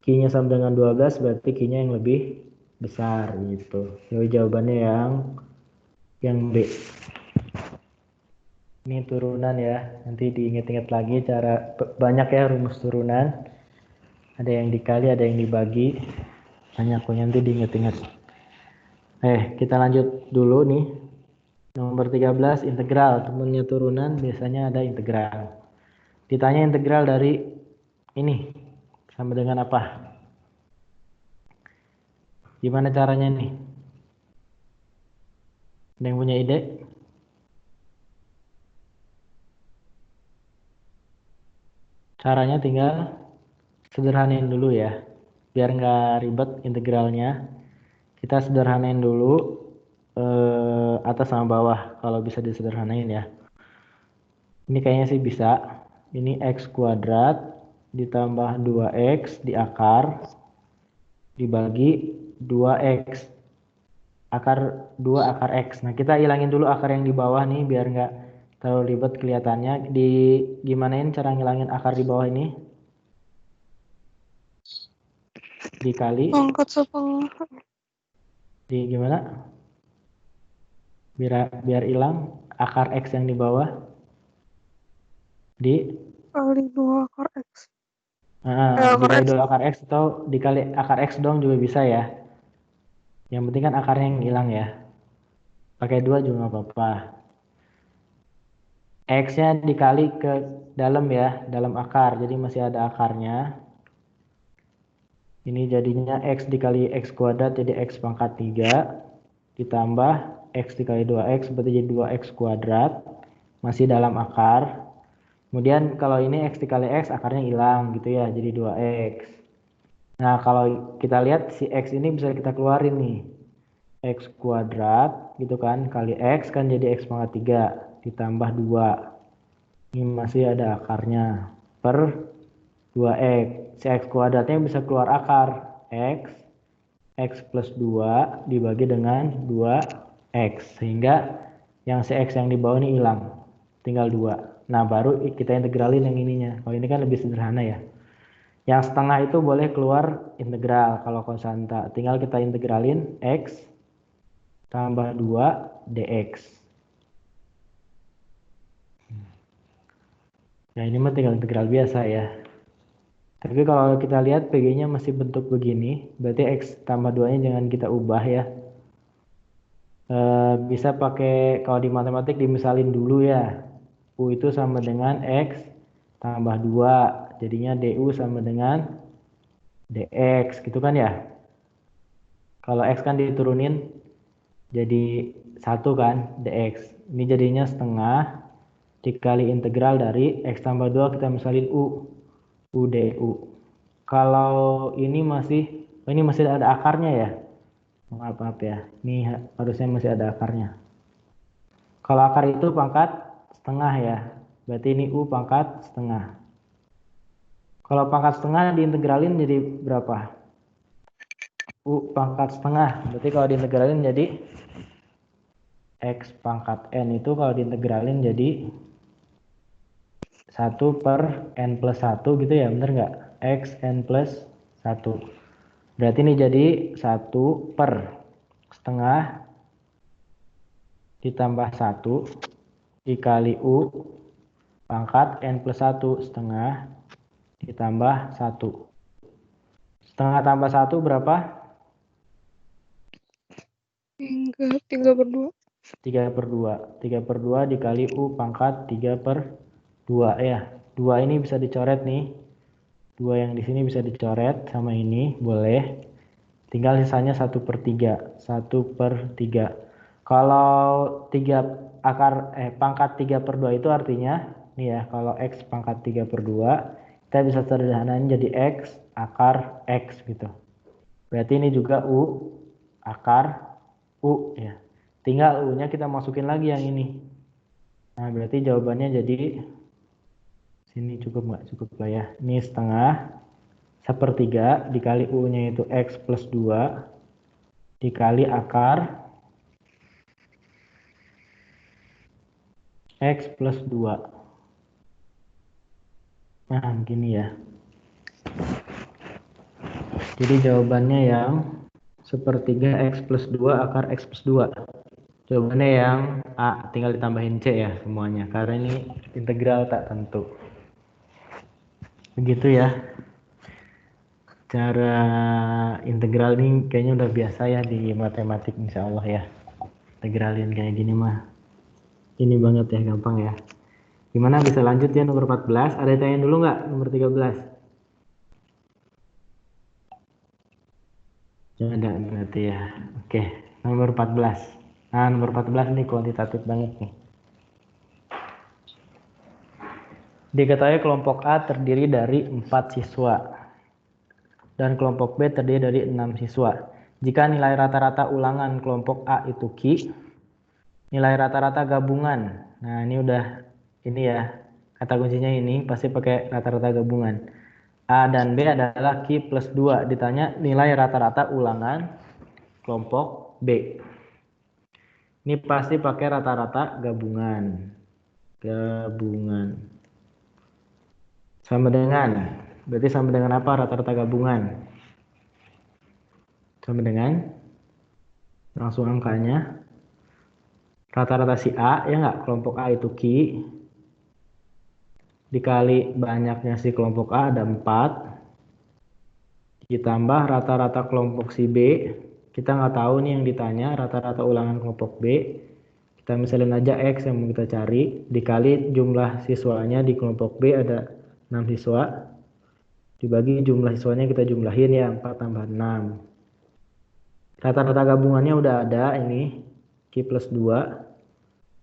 Q-nya sama dengan 12 berarti Q-nya yang lebih besar gitu. Jadi jawabannya yang B. Ini turunan ya. Nanti diingat-ingat lagi cara banyak ya rumus turunan. Ada yang dikali, ada yang dibagi. Banyak kok nanti diingat-ingat. Kita lanjut dulu nih. Nomor 13 integral. Temennya turunan biasanya ada integral. Ditanya integral dari ini sama dengan apa? Gimana caranya nih? Ada yang punya ide? Caranya tinggal sederhanain dulu ya. Biar nggak ribet integralnya. Kita sederhanain dulu atas sama bawah kalau bisa disederhanain ya. Ini kayaknya sih bisa. Ini x kuadrat ditambah 2x di akar dibagi 2x akar 2 akar x. Nah, kita hilangin dulu akar yang di bawah nih biar nggak terlalu ribet kelihatannya. Gimanain cara ngilangin akar di bawah ini? Dikali Angkat setengah. di gimana? Biar hilang akar x yang di bawah Kali 2 akar X. dikali 2 akar x atau dikali akar x dong juga bisa ya. Yang penting kan akarnya yang hilang ya. Pakai 2 juga nggak apa-apa. X-nya dikali ke dalam ya, dalam akar. Jadi masih ada akarnya. Ini jadinya x dikali x kuadrat jadi x pangkat 3. Ditambah x dikali 2x berarti jadi 2x kuadrat. Masih dalam akar. Kemudian kalau ini x dikali x akarnya hilang gitu ya, jadi 2x. Nah, kalau kita lihat si x ini bisa kita keluarin nih. X kuadrat gitu kan kali x kan jadi x pangkat 3 ditambah 2. Ini masih ada akarnya per 2x. Si x kuadratnya bisa keluar akar x plus 2 dibagi dengan 2x sehingga yang si x yang di bawah ini hilang. Tinggal 2. Nah, baru kita integralin yang ininya. Kalau ini kan lebih sederhana ya. Yang setengah itu boleh keluar integral kalau konstanta. Tinggal kita integralin x tambah 2 dx. Nah, ini mah tinggal integral biasa ya. Tapi kalau kita lihat PG-nya masih bentuk begini, berarti x tambah 2-nya jangan kita ubah ya. Bisa pakai, kalau di matematik dimisalin dulu ya. U itu sama dengan x tambah 2, jadinya du sama dengan dx, gitu kan ya. Kalau x kan diturunin jadi 1 kan, dx. Ini jadinya setengah dikali integral dari x tambah 2 kita misalin u du. Kalau ini masih ada akarnya ya. Maaf ya. Ini harusnya masih ada akarnya. Kalau akar itu pangkat setengah ya. Berarti ini u pangkat setengah. Kalau pangkat setengah diintegralin jadi berapa? U pangkat setengah. Berarti kalau diintegralin jadi x pangkat n itu kalau diintegralin jadi 1 per n plus 1 gitu ya, bener nggak? X n plus 1. Berarti ini jadi 1 per setengah ditambah 1 dikali U pangkat n plus 1 setengah ditambah 1. Setengah tambah 1 berapa? 3/2. 3/2. 3/2 dikali U pangkat 3/2 ya. 2 ini bisa dicoret nih. 2 yang di sini bisa dicoret sama ini, boleh. Tinggal sisanya 1/3. 1/3. Kalau pangkat 3/2 itu artinya nih ya, kalau x pangkat 3/2 kita bisa sederhanain jadi x akar x gitu. Berarti ini juga u akar u ya. Tinggal u-nya kita masukin lagi yang ini. Nah, berarti jawabannya jadi sini cukup nggak? Cukup lah ya. Ini setengah 1/3 dikali u-nya itu x plus 2 dikali akar x plus 2. Nah, gini ya. Jadi jawabannya yang 1/3 x plus 2 akar x plus 2. Jawabannya yang A, tinggal ditambahin C ya semuanya. Karena ini integral tak tentu. Begitu ya. Cara integral ini kayaknya udah biasa ya di matematik insya Allah ya. Integralin kayak gini mah. Ini banget ya, gampang ya. Gimana, bisa lanjut ya nomor 14? Ada yang tanya dulu nggak nomor 13? Jangan ada berarti ya. Oke, nomor 14. Nah, nomor 14 ini kuantitatif banget nih. Diketahui kelompok A terdiri dari 4 siswa. dan kelompok B terdiri dari 6 siswa. Jika nilai rata-rata ulangan kelompok A itu Q, nilai rata-rata gabungan. Nah, ini udah ini ya. Kata kuncinya ini pasti pakai rata-rata gabungan. A dan B adalah Q plus 2. Ditanya nilai rata-rata ulangan kelompok B. Ini pasti pakai rata-rata gabungan. Gabungan. Sama dengan, berarti sama dengan apa rata-rata gabungan? Sama dengan, langsung angkanya. Rata-rata si A, ya nggak? Kelompok A itu Q. Dikali banyaknya si kelompok A ada 4. Ditambah rata-rata kelompok si B. Kita nggak tahu nih yang ditanya rata-rata ulangan kelompok B. Kita misalin aja X yang mau kita cari. Dikali jumlah siswanya di kelompok B ada 6 siswa. Dibagi jumlah siswanya kita jumlahin ya. 4 tambah 6. Rata-rata gabungannya udah ada ini. Q plus 2.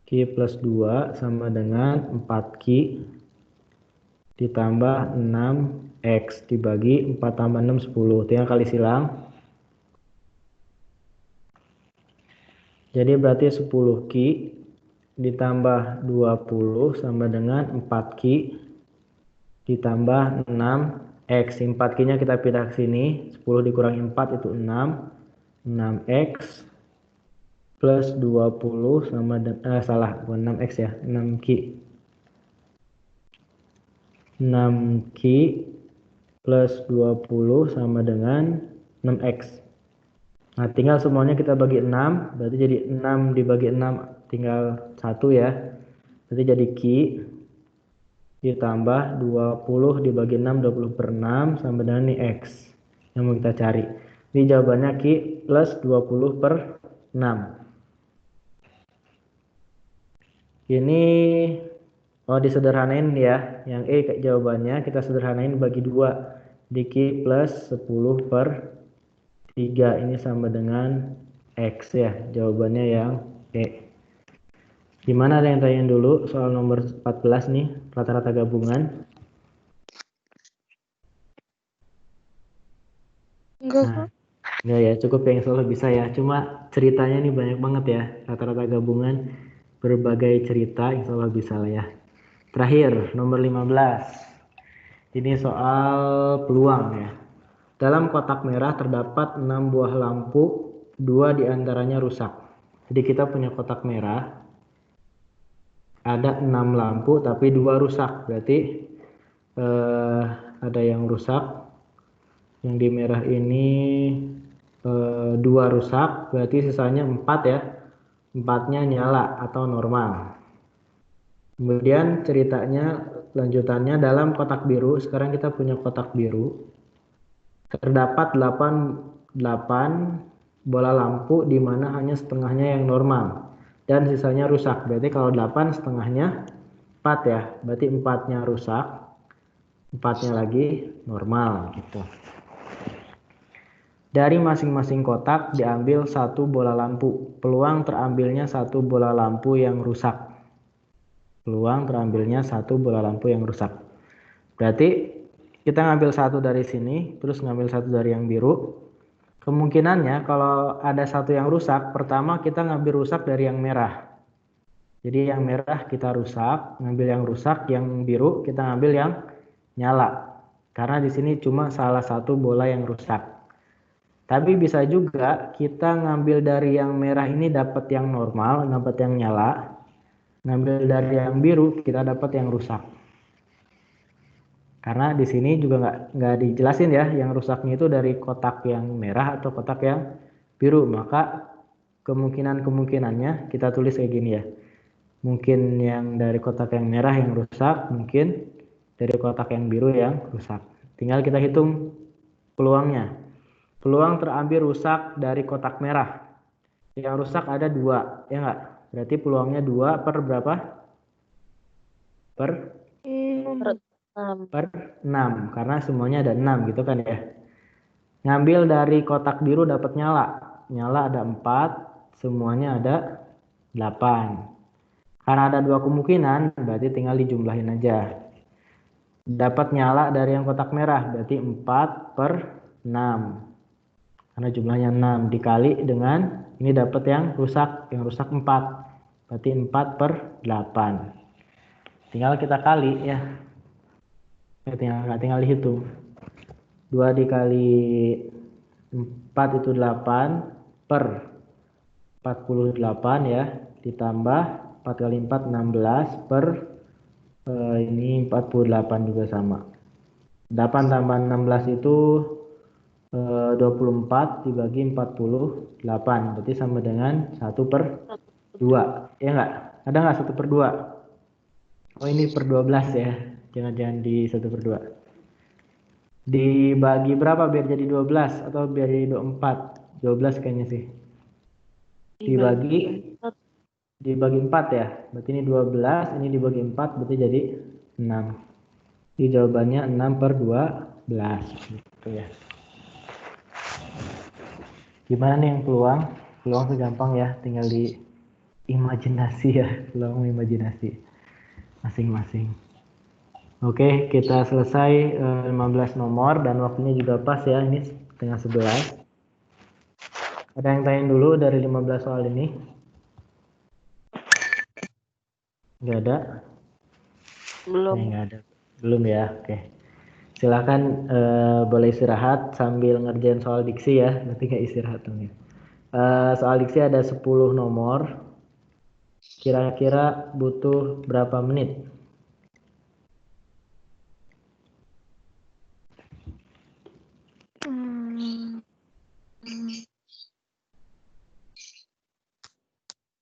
Q plus 2 sama dengan 4Q. Ditambah 6X. Dibagi 4 tambah 6, 10. Tinggal kali silang. Jadi berarti 10Q ditambah 20 sama dengan 4Q ditambah 6X. 4Q-nya kita pindah ke sini. 10 dikurangi 4 itu 6. 6X plus 20 sama dengan, salah, bukan 6X ya, 6Q. 6Q plus 20 sama dengan 6X. Nah, tinggal semuanya kita bagi 6, berarti jadi 6 dibagi 6 tinggal 1 ya. Berarti jadi Q ditambah 20 dibagi 6, 20 per 6 sama dengan ini X yang mau kita cari. Ini jawabannya Q plus 20 per 6. Ini disederhanain ya. Yang E jawabannya kita sederhanain bagi 2. Di Q plus 10 per 3 ini sama dengan X ya. Jawabannya yang E. Gimana, ada yang tanyain dulu soal nomor 14 nih, rata-rata gabungan? Enggak, Kak. Enggak ya, cukup yang selalu bisa ya. Cuma ceritanya nih banyak banget ya, rata-rata gabungan berbagai cerita, insya Allah bisa lah ya. Terakhir, nomor 15. Ini soal peluang ya. Dalam kotak merah terdapat 6 buah lampu, 2 diantaranya rusak. Jadi kita punya kotak merah, ada 6 lampu tapi 2 rusak. Berarti ada yang rusak. Yang di merah ini 2 rusak, berarti sisanya 4 ya. 4-nya nyala atau normal. Kemudian ceritanya lanjutannya dalam kotak biru. Sekarang kita punya kotak biru. Terdapat 8 bola lampu di mana hanya setengahnya yang normal dan sisanya rusak. Berarti kalau 8 setengahnya 4 ya. Berarti 4-nya rusak, 4-nya lagi normal gitu. Dari masing-masing kotak diambil 1 bola lampu. Peluang terambilnya 1 bola lampu yang rusak. Peluang terambilnya 1 bola lampu yang rusak. Berarti kita ngambil 1 dari sini, terus ngambil 1 dari yang biru. Kemungkinannya kalau ada 1 yang rusak, pertama kita ngambil rusak dari yang merah. Jadi yang merah kita rusak, ngambil yang rusak, yang biru kita ngambil yang nyala. Karena di sini cuma salah 1 bola yang rusak. Tapi bisa juga kita ngambil dari yang merah ini dapat yang normal, dapat yang nyala. Ngambil dari yang biru kita dapat yang rusak. Karena di sini juga nggak dijelasin ya, yang rusaknya itu dari kotak yang merah atau kotak yang biru. Maka kemungkinannya kita tulis kayak gini ya. Mungkin yang dari kotak yang merah yang rusak, mungkin dari kotak yang biru yang rusak. Tinggal kita hitung peluangnya. Peluang terambil rusak dari kotak merah. Yang rusak ada 2, ya nggak? Berarti peluangnya 2 per berapa? Per 6, karena semuanya ada 6 gitu kan ya. Ngambil dari kotak biru dapat nyala. Nyala ada 4, semuanya ada 8. Karena ada 2 kemungkinan, berarti tinggal dijumlahin aja. Dapat nyala dari yang kotak merah, berarti 4 per 6. Karena jumlahnya 6 dikali dengan ini dapat yang rusak 4. Berarti 4 per 8. Tinggal kita kali ya. Tinggal dihitung. 2 dikali 4 itu 8 per 48 ya. Ditambah 4 kali 4 16 per ini 48 juga sama. 8 tambah 16 itu 24 dibagi 48. Berarti sama dengan 1 per 2. Ya enggak? Ada enggak 1 per 2? Oh ini per 12 ya. Jangan di 1 per 2. Dibagi berapa biar jadi 12 atau biar jadi 24? 12 kayaknya sih. Dibagi 4 ya. Berarti ini 12, ini dibagi 4 berarti jadi 6. Jadi jawabannya 6 per 12 gitu ya. Gimana nih yang peluang? Peluang tuh gampang ya, tinggal di imajinasi ya, peluang imajinasi masing-masing. Oke, kita selesai 15 nomor dan waktunya juga pas ya, ini setengah 11. Ada yang tanya dulu dari 15 soal ini? Nggak ada? Belum. Nggak ada. Belum ya, oke. Silakan boleh istirahat sambil ngerjain soal diksi ya, nanti nggak istirahat dong ya. Soal diksi ada 10 nomor. Kira-kira butuh berapa menit? Hmm,